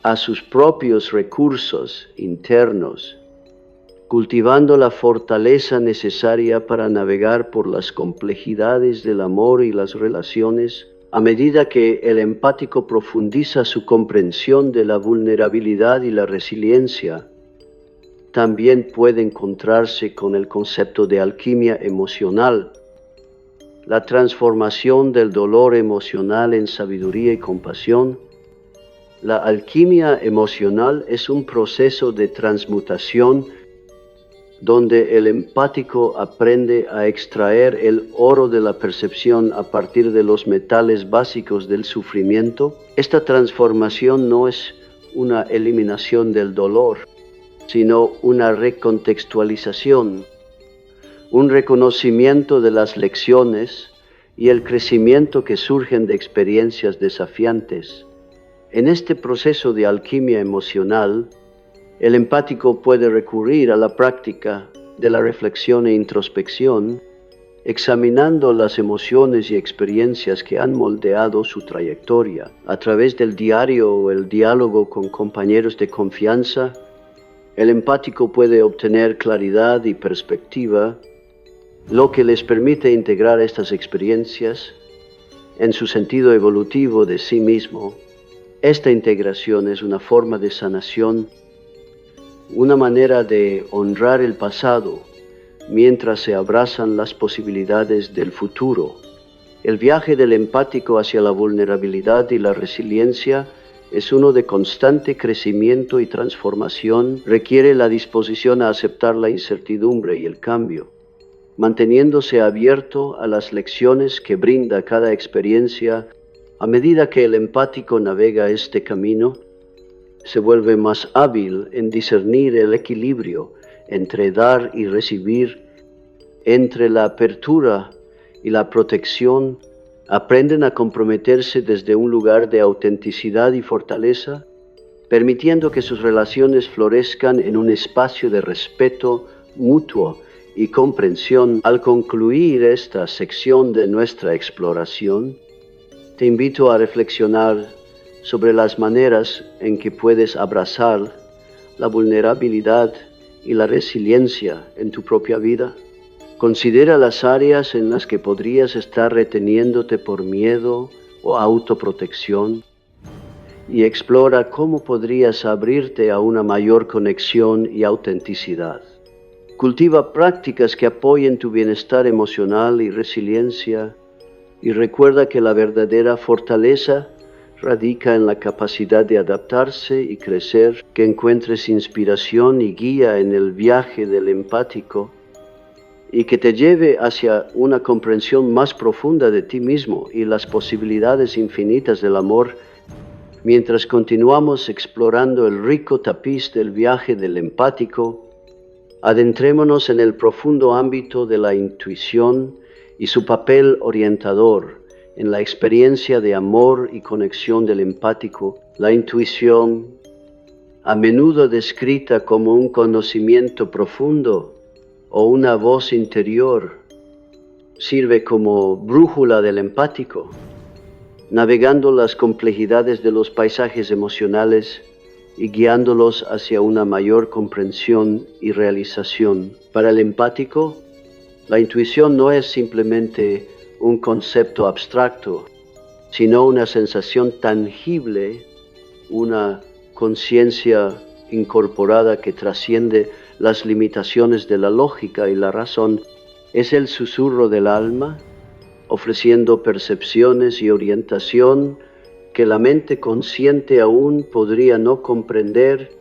a sus propios recursos internos, cultivando la fortaleza necesaria para navegar por las complejidades del amor y las relaciones. A medida que el empático profundiza su comprensión de la vulnerabilidad y la resiliencia, también puede encontrarse con el concepto de alquimia emocional, la transformación del dolor emocional en sabiduría y compasión. La alquimia emocional es un proceso de transmutación donde el empático aprende a extraer el oro de la percepción a partir de los metales básicos del sufrimiento, esta transformación no es una eliminación del dolor, sino una recontextualización, un reconocimiento de las lecciones y el crecimiento que surgen de experiencias desafiantes. En este proceso de alquimia emocional, el empático puede recurrir a la práctica de la reflexión e introspección, examinando las emociones y experiencias que han moldeado su trayectoria. A través del diario o el diálogo con compañeros de confianza, el empático puede obtener claridad y perspectiva, lo que les permite integrar estas experiencias en su sentido evolutivo de sí mismo. Esta integración es una forma de sanación, una manera de honrar el pasado mientras se abrazan las posibilidades del futuro. El viaje del empático hacia la vulnerabilidad y la resiliencia es uno de constante crecimiento y transformación. Requiere la disposición a aceptar la incertidumbre y el cambio, manteniéndose abierto a las lecciones que brinda cada experiencia. A medida que el empático navega este camino, se vuelve más hábil en discernir el equilibrio entre dar y recibir, entre la apertura y la protección. Aprenden a comprometerse desde un lugar de autenticidad y fortaleza, permitiendo que sus relaciones florezcan en un espacio de respeto mutuo y comprensión. Al concluir esta sección de nuestra exploración, te invito a reflexionar sobre las maneras en que puedes abrazar la vulnerabilidad y la resiliencia en tu propia vida. Considera las áreas en las que podrías estar reteniéndote por miedo o autoprotección y explora cómo podrías abrirte a una mayor conexión y autenticidad. Cultiva prácticas que apoyen tu bienestar emocional y resiliencia, y recuerda que la verdadera fortaleza radica en la capacidad de adaptarse y crecer, que encuentres inspiración y guía en el viaje del empático y que te lleve hacia una comprensión más profunda de ti mismo y las posibilidades infinitas del amor. Mientras continuamos explorando el rico tapiz del viaje del empático, adentrémonos en el profundo ámbito de la intuición y su papel orientador en la experiencia de amor y conexión del empático. La intuición, a menudo descrita como un conocimiento profundo o una voz interior, sirve como brújula del empático, navegando las complejidades de los paisajes emocionales y guiándolos hacia una mayor comprensión y realización. Para el empático, la intuición no es simplemente un concepto abstracto, sino una sensación tangible, una conciencia incorporada que trasciende las limitaciones de la lógica y la razón. Es el susurro del alma, ofreciendo percepciones y orientación que la mente consciente aún podría no comprender.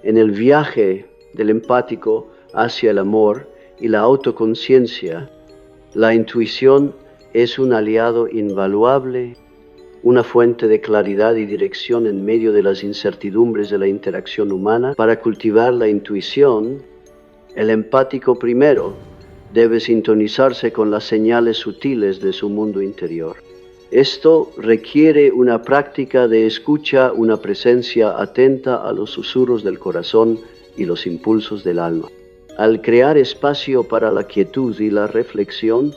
En el viaje del empático hacia el amor y la autoconciencia, la intuición es un aliado invaluable, una fuente de claridad y dirección en medio de las incertidumbres de la interacción humana. Para cultivar la intuición, el empático primero debe sintonizarse con las señales sutiles de su mundo interior. Esto requiere una práctica de escucha, una presencia atenta a los susurros del corazón y los impulsos del alma. Al crear espacio para la quietud y la reflexión,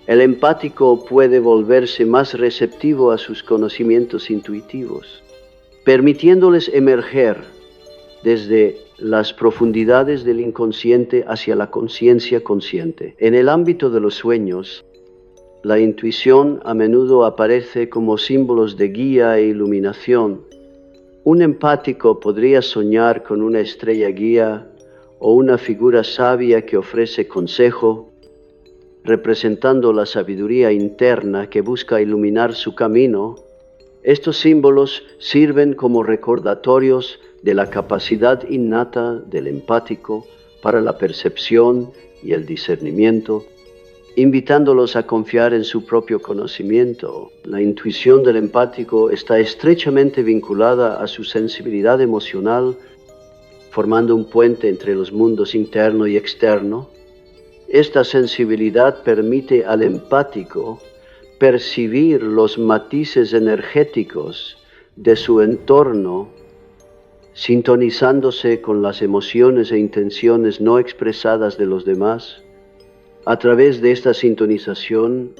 el empático puede volverse más receptivo a sus conocimientos intuitivos, permitiéndoles emerger desde las profundidades del inconsciente hacia la conciencia consciente. En el ámbito de los sueños, la intuición a menudo aparece como símbolos de guía e iluminación. Un empático podría soñar con una estrella guía o una figura sabia que ofrece consejo, representando la sabiduría interna que busca iluminar su camino. Estos símbolos sirven como recordatorios de la capacidad innata del empático para la percepción y el discernimiento, invitándolos a confiar en su propio conocimiento. La intuición del empático está estrechamente vinculada a su sensibilidad emocional, formando un puente entre los mundos interno y externo. Esta sensibilidad permite al empático percibir los matices energéticos de su entorno, sintonizándose con las emociones e intenciones no expresadas de los demás. A través de esta sintonización,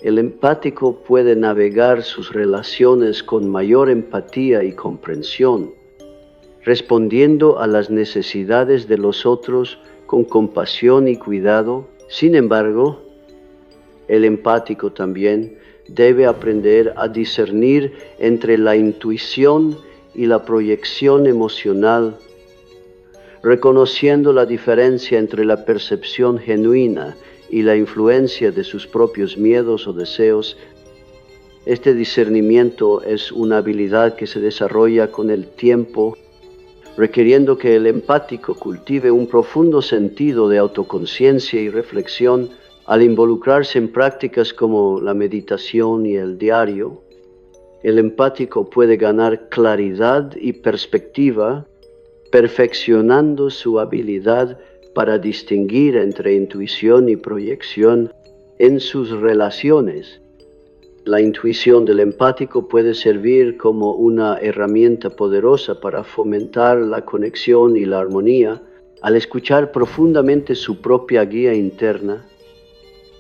el empático puede navegar sus relaciones con mayor empatía y comprensión, respondiendo a las necesidades de los otros con compasión y cuidado. Sin embargo, el empático también debe aprender a discernir entre la intuición y la proyección emocional, reconociendo la diferencia entre la percepción genuina y la influencia de sus propios miedos o deseos. Este discernimiento es una habilidad que se desarrolla con el tiempo, requiriendo que el empático cultive un profundo sentido de autoconciencia y reflexión al involucrarse en prácticas como la meditación y el diario. El empático puede ganar claridad y perspectiva, perfeccionando su habilidad para distinguir entre intuición y proyección en sus relaciones. La intuición del empático puede servir como una herramienta poderosa para fomentar la conexión y la armonía al escuchar profundamente su propia guía interna.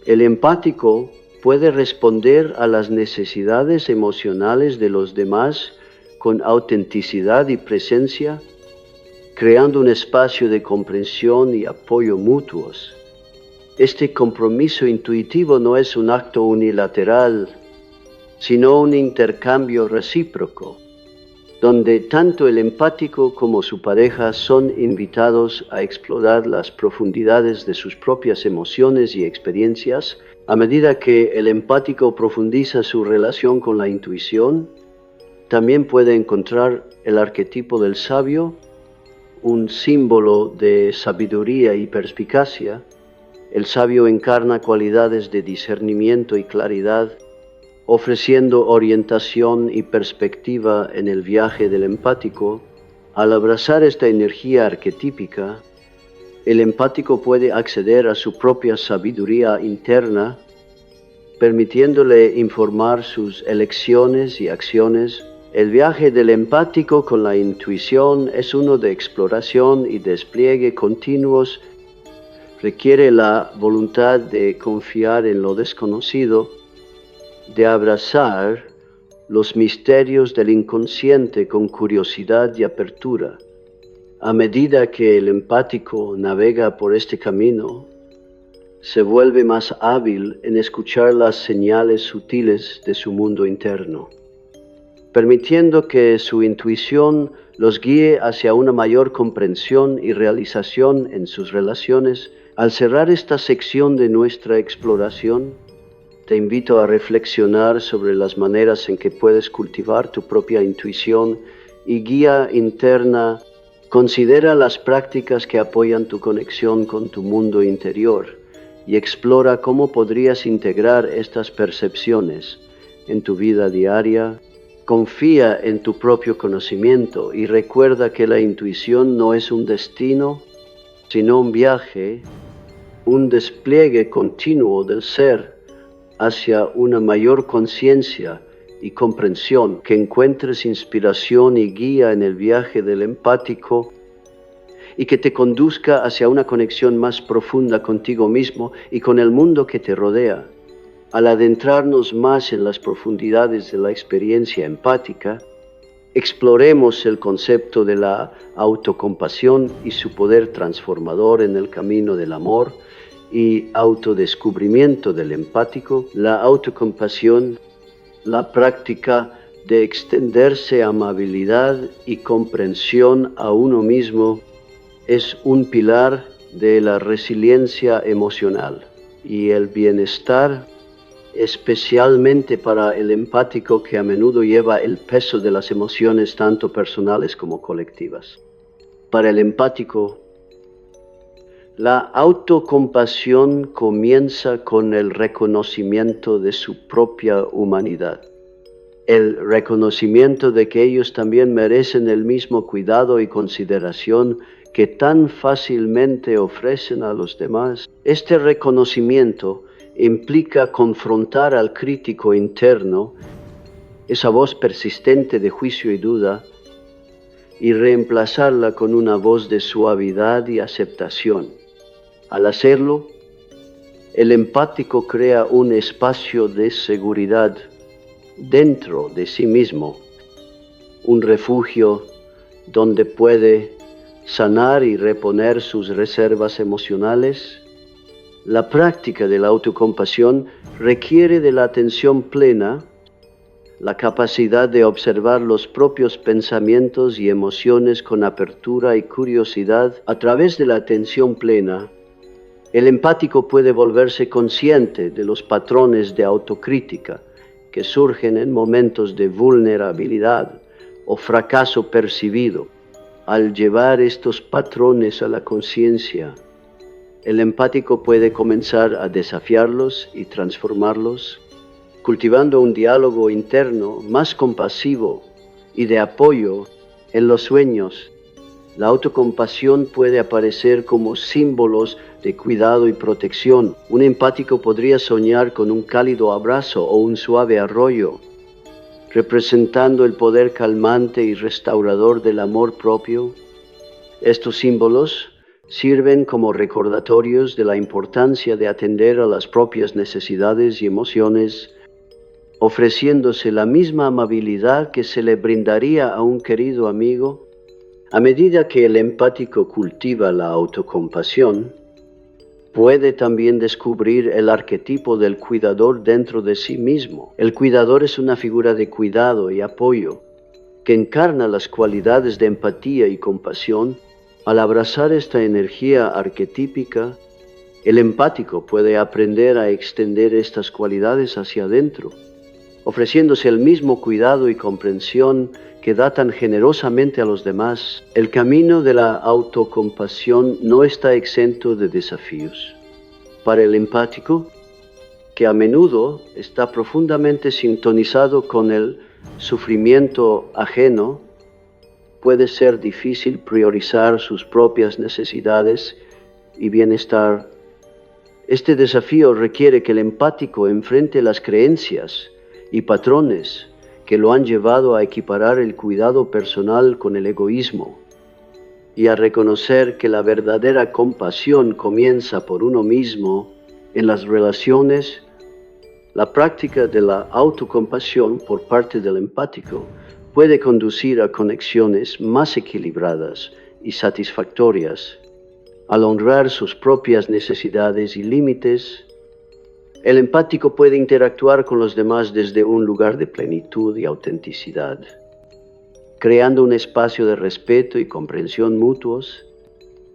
El empático puede responder a las necesidades emocionales de los demás con autenticidad y presencia, creando un espacio de comprensión y apoyo mutuos. Este compromiso intuitivo no es un acto unilateral, sino un intercambio recíproco, donde tanto el empático como su pareja son invitados a explorar las profundidades de sus propias emociones y experiencias. A medida que el empático profundiza su relación con la intuición, también puede encontrar el arquetipo del sabio, un símbolo de sabiduría y perspicacia. El sabio encarna cualidades de discernimiento y claridad, ofreciendo orientación y perspectiva en el viaje del empático. Al abrazar esta energía arquetípica, el empático puede acceder a su propia sabiduría interna, permitiéndole informar sus elecciones y acciones. El viaje del empático con la intuición es uno de exploración y despliegue continuos. Requiere la voluntad de confiar en lo desconocido, de abrazar los misterios del inconsciente con curiosidad y apertura. A medida que el empático navega por este camino, se vuelve más hábil en escuchar las señales sutiles de su mundo interno, permitiendo que su intuición los guíe hacia una mayor comprensión y realización en sus relaciones. Al cerrar esta sección de nuestra exploración, te invito a reflexionar sobre las maneras en que puedes cultivar tu propia intuición y guía interna. Considera las prácticas que apoyan tu conexión con tu mundo interior y explora cómo podrías integrar estas percepciones en tu vida diaria. Confía en tu propio conocimiento y recuerda que la intuición no es un destino, sino un viaje, un despliegue continuo del ser hacia una mayor conciencia y comprensión. Que encuentres inspiración y guía en el viaje del empático y que te conduzca hacia una conexión más profunda contigo mismo y con el mundo que te rodea. Al adentrarnos más en las profundidades de la experiencia empática, exploremos el concepto de la autocompasión y su poder transformador en el camino del amor y autodescubrimiento del empático. La autocompasión, la práctica de extenderse amabilidad y comprensión a uno mismo, es un pilar de la resiliencia emocional y el bienestar, especialmente para el empático que a menudo lleva el peso de las emociones tanto personales como colectivas. Para el empático, La autocompasión comienza con el reconocimiento de su propia humanidad, el reconocimiento de que ellos también merecen el mismo cuidado y consideración que tan fácilmente ofrecen a los demás. Este reconocimiento implica confrontar al crítico interno, esa voz persistente de juicio y duda, y reemplazarla con una voz de suavidad y aceptación. Al hacerlo, el empático crea un espacio de seguridad dentro de sí mismo, un refugio donde puede sanar y reponer sus reservas emocionales. La práctica de la autocompasión requiere de la atención plena, la capacidad de observar los propios pensamientos y emociones con apertura y curiosidad. A través de la atención plena, el empático puede volverse consciente de los patrones de autocrítica que surgen en momentos de vulnerabilidad o fracaso percibido. Al llevar estos patrones a la conciencia, el empático puede comenzar a desafiarlos y transformarlos, cultivando un diálogo interno más compasivo y de apoyo en los sueños. La autocompasión puede aparecer como símbolos de cuidado y protección. Un empático podría soñar con un cálido abrazo o un suave arrullo, representando el poder calmante y restaurador del amor propio. Estos símbolos sirven como recordatorios de la importancia de atender a las propias necesidades y emociones, ofreciéndose la misma amabilidad que se le brindaría a un querido amigo. A medida que el empático cultiva la autocompasión, puede también descubrir el arquetipo del cuidador dentro de sí mismo. El cuidador es una figura de cuidado y apoyo que encarna las cualidades de empatía y compasión. Al abrazar esta energía arquetípica, el empático puede aprender a extender estas cualidades hacia adentro, ofreciéndose el mismo cuidado y comprensión que da tan generosamente a los demás. El camino de la autocompasión no está exento de desafíos. Para el empático, que a menudo está profundamente sintonizado con el sufrimiento ajeno, puede ser difícil priorizar sus propias necesidades y bienestar. Este desafío requiere que el empático enfrente las creencias y patrones que lo han llevado a equiparar el cuidado personal con el egoísmo y a reconocer que la verdadera compasión comienza por uno mismo en las relaciones. La práctica de la autocompasión por parte del empático puede conducir a conexiones más equilibradas y satisfactorias. Al honrar sus propias necesidades y límites, el empático puede interactuar con los demás desde un lugar de plenitud y autenticidad, creando un espacio de respeto y comprensión mutuos.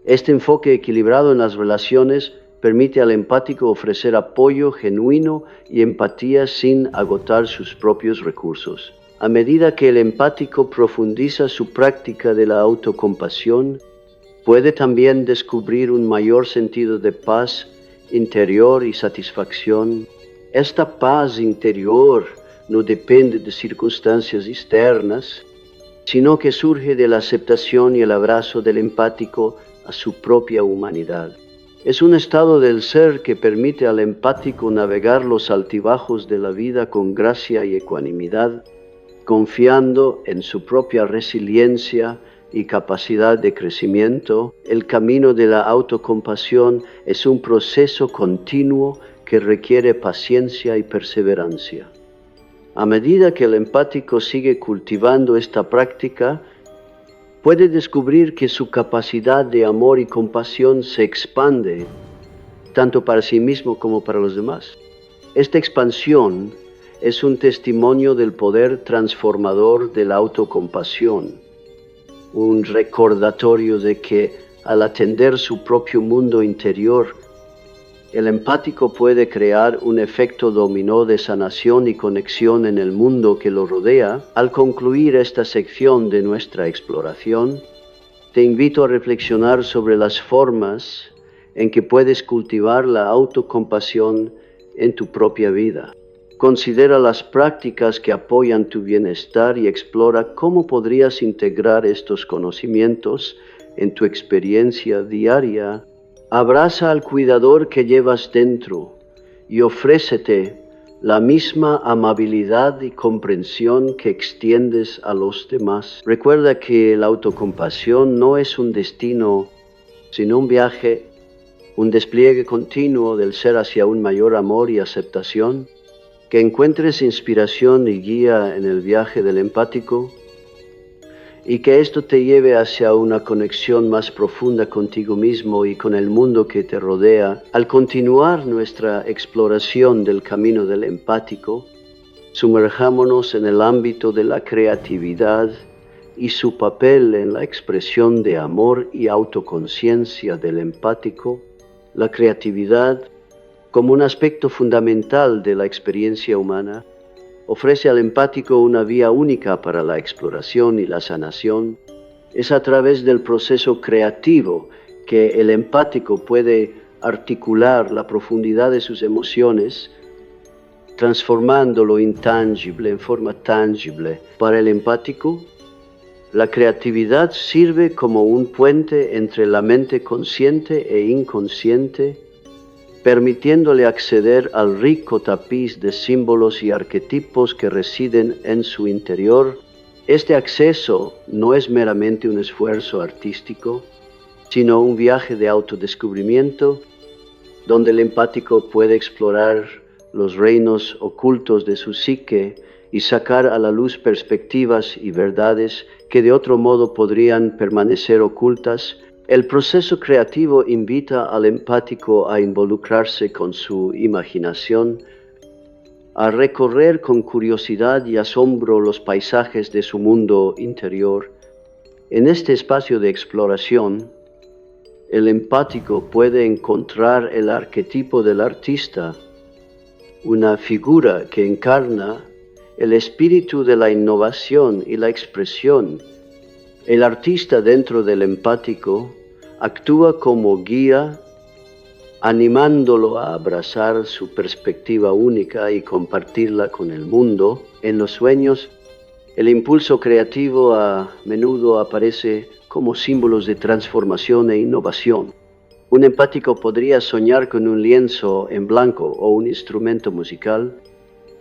Este enfoque equilibrado en las relaciones permite al empático ofrecer apoyo genuino y empatía sin agotar sus propios recursos. A medida que el empático profundiza su práctica de la autocompasión, puede también descubrir un mayor sentido de paz interior y satisfacción. Esta paz interior no depende de circunstancias externas, sino que surge de la aceptación y el abrazo del empático a su propia humanidad. Es un estado del ser que permite al empático navegar los altibajos de la vida con gracia y ecuanimidad, confiando en su propia resiliencia y capacidad de crecimiento. El camino de la autocompasión es un proceso continuo que requiere paciencia y perseverancia. A medida que el empático sigue cultivando esta práctica, puede descubrir que su capacidad de amor y compasión se expande tanto para sí mismo como para los demás. Esta expansión es un testimonio del poder transformador de la autocompasión, un recordatorio de que al atender su propio mundo interior, el empático puede crear un efecto dominó de sanación y conexión en el mundo que lo rodea. Al concluir esta sección de nuestra exploración, te invito a reflexionar sobre las formas en que puedes cultivar la autocompasión en tu propia vida. Considera las prácticas que apoyan tu bienestar y explora cómo podrías integrar estos conocimientos en tu experiencia diaria. Abraza al cuidador que llevas dentro y ofrécete la misma amabilidad y comprensión que extiendes a los demás. Recuerda que la autocompasión no es un destino, sino un viaje, un despliegue continuo del ser hacia un mayor amor y aceptación. Que encuentres inspiración y guía en el viaje del empático y que esto te lleve hacia una conexión más profunda contigo mismo y con el mundo que te rodea. Al continuar nuestra exploración del camino del empático, sumerjámonos en el ámbito de la creatividad y su papel en la expresión de amor y autoconciencia del empático. La creatividad, como un aspecto fundamental de la experiencia humana, ofrece al empático una vía única para la exploración y la sanación. Es a través del proceso creativo que el empático puede articular la profundidad de sus emociones, transformando lo intangible en forma tangible. Para el empático, la creatividad sirve como un puente entre la mente consciente e inconsciente, permitiéndole acceder al rico tapiz de símbolos y arquetipos que residen en su interior. Este acceso no es meramente un esfuerzo artístico, sino un viaje de autodescubrimiento, donde el empático puede explorar los reinos ocultos de su psique y sacar a la luz perspectivas y verdades que de otro modo podrían permanecer ocultas. El proceso creativo invita al empático a involucrarse con su imaginación, a recorrer con curiosidad y asombro los paisajes de su mundo interior. En este espacio de exploración, el empático puede encontrar el arquetipo del artista, una figura que encarna el espíritu de la innovación y la expresión. El artista dentro del empático actúa como guía, animándolo a abrazar su perspectiva única y compartirla con el mundo. En los sueños, el impulso creativo a menudo aparece como símbolos de transformación e innovación. Un empático podría soñar con un lienzo en blanco o un instrumento musical,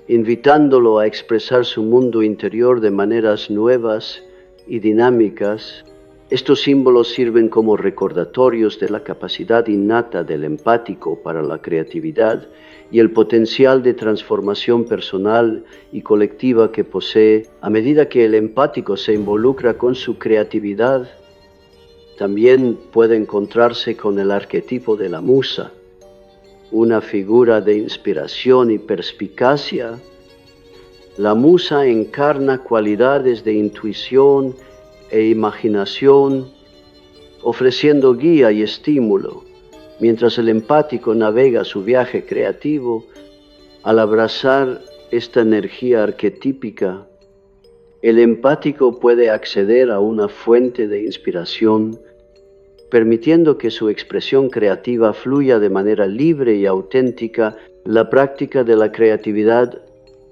invitándolo a expresar su mundo interior de maneras nuevas y dinámicas. Estos símbolos sirven como recordatorios de la capacidad innata del empático para la creatividad y el potencial de transformación personal y colectiva que posee. A medida que el empático se involucra con su creatividad, también puede encontrarse con el arquetipo de la musa, una figura de inspiración y perspicacia. La musa encarna cualidades de intuición e imaginación, ofreciendo guía y estímulo, mientras el empático navega su viaje creativo. Al abrazar esta energía arquetípica, el empático puede acceder a una fuente de inspiración, permitiendo que su expresión creativa fluya de manera libre y auténtica. La práctica de la creatividad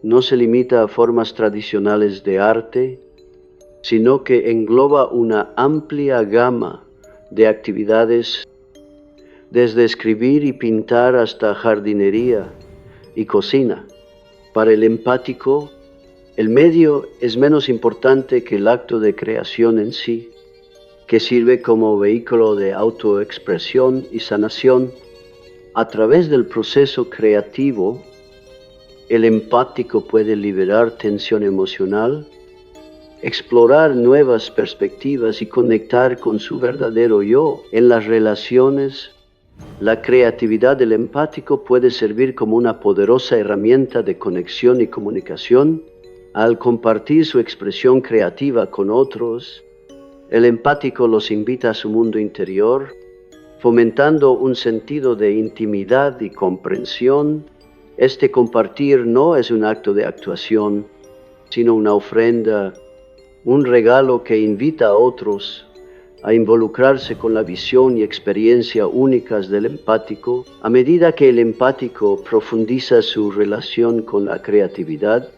no se limita a formas tradicionales de arte, sino que engloba una amplia gama de actividades, desde escribir y pintar hasta jardinería y cocina. Para el empático, el medio es menos importante que el acto de creación en sí, que sirve como vehículo de autoexpresión y sanación. A través del proceso creativo, el empático puede liberar tensión emocional, explorar nuevas perspectivas y conectar con su verdadero yo. En las relaciones, la creatividad del empático puede servir como una poderosa herramienta de conexión y comunicación. Al compartir su expresión creativa con otros, el empático los invita a su mundo interior, fomentando un sentido de intimidad y comprensión. Este compartir no es un acto de actuación, sino una ofrenda, un regalo que invita a otros a involucrarse con la visión y experiencia únicas del empático, a medida que el empático profundiza su relación con la creatividad,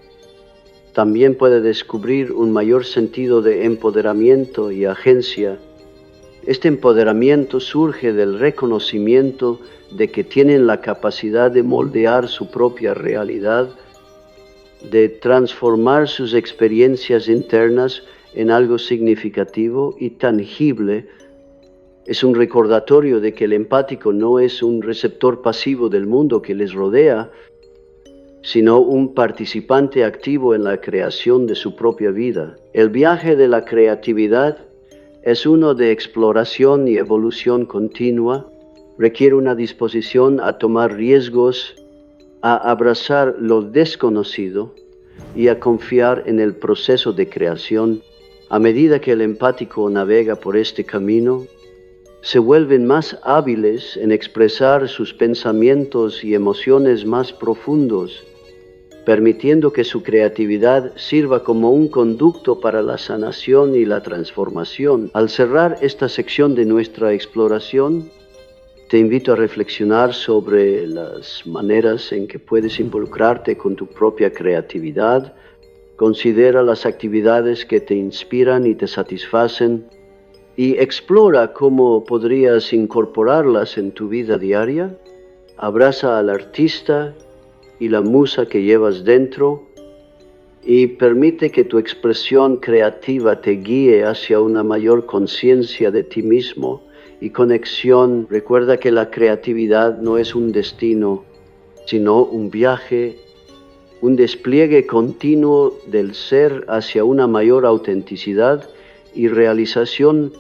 también puede descubrir un mayor sentido de empoderamiento y agencia. Este empoderamiento surge del reconocimiento de que tienen la capacidad de moldear su propia realidad, de transformar sus experiencias internas en algo significativo y tangible. Es un recordatorio de que el empático no es un receptor pasivo del mundo que les rodea, sino un participante activo en la creación de su propia vida. El viaje de la creatividad es uno de exploración y evolución continua, requiere una disposición a tomar riesgos, a abrazar lo desconocido y a confiar en el proceso de creación. A medida que el empático navega por este camino, se vuelven más hábiles en expresar sus pensamientos y emociones más profundos, permitiendo que su creatividad sirva como un conducto para la sanación y la transformación. Al cerrar esta sección de nuestra exploración, te invito a reflexionar sobre las maneras en que puedes involucrarte con tu propia creatividad. Considera las actividades que te inspiran y te satisfacen y explora cómo podrías incorporarlas en tu vida diaria. Abraza al artista y la musa que llevas dentro y permite que tu expresión creativa te guíe hacia una mayor conciencia de ti mismo y conexión. Recuerda que la creatividad no es un destino, sino un viaje, un despliegue continuo del ser hacia una mayor autenticidad y realización.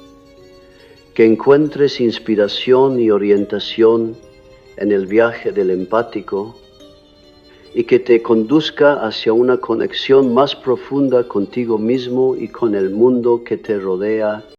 Que encuentres inspiración y orientación en el viaje del empático y que te conduzca hacia una conexión más profunda contigo mismo y con el mundo que te rodea.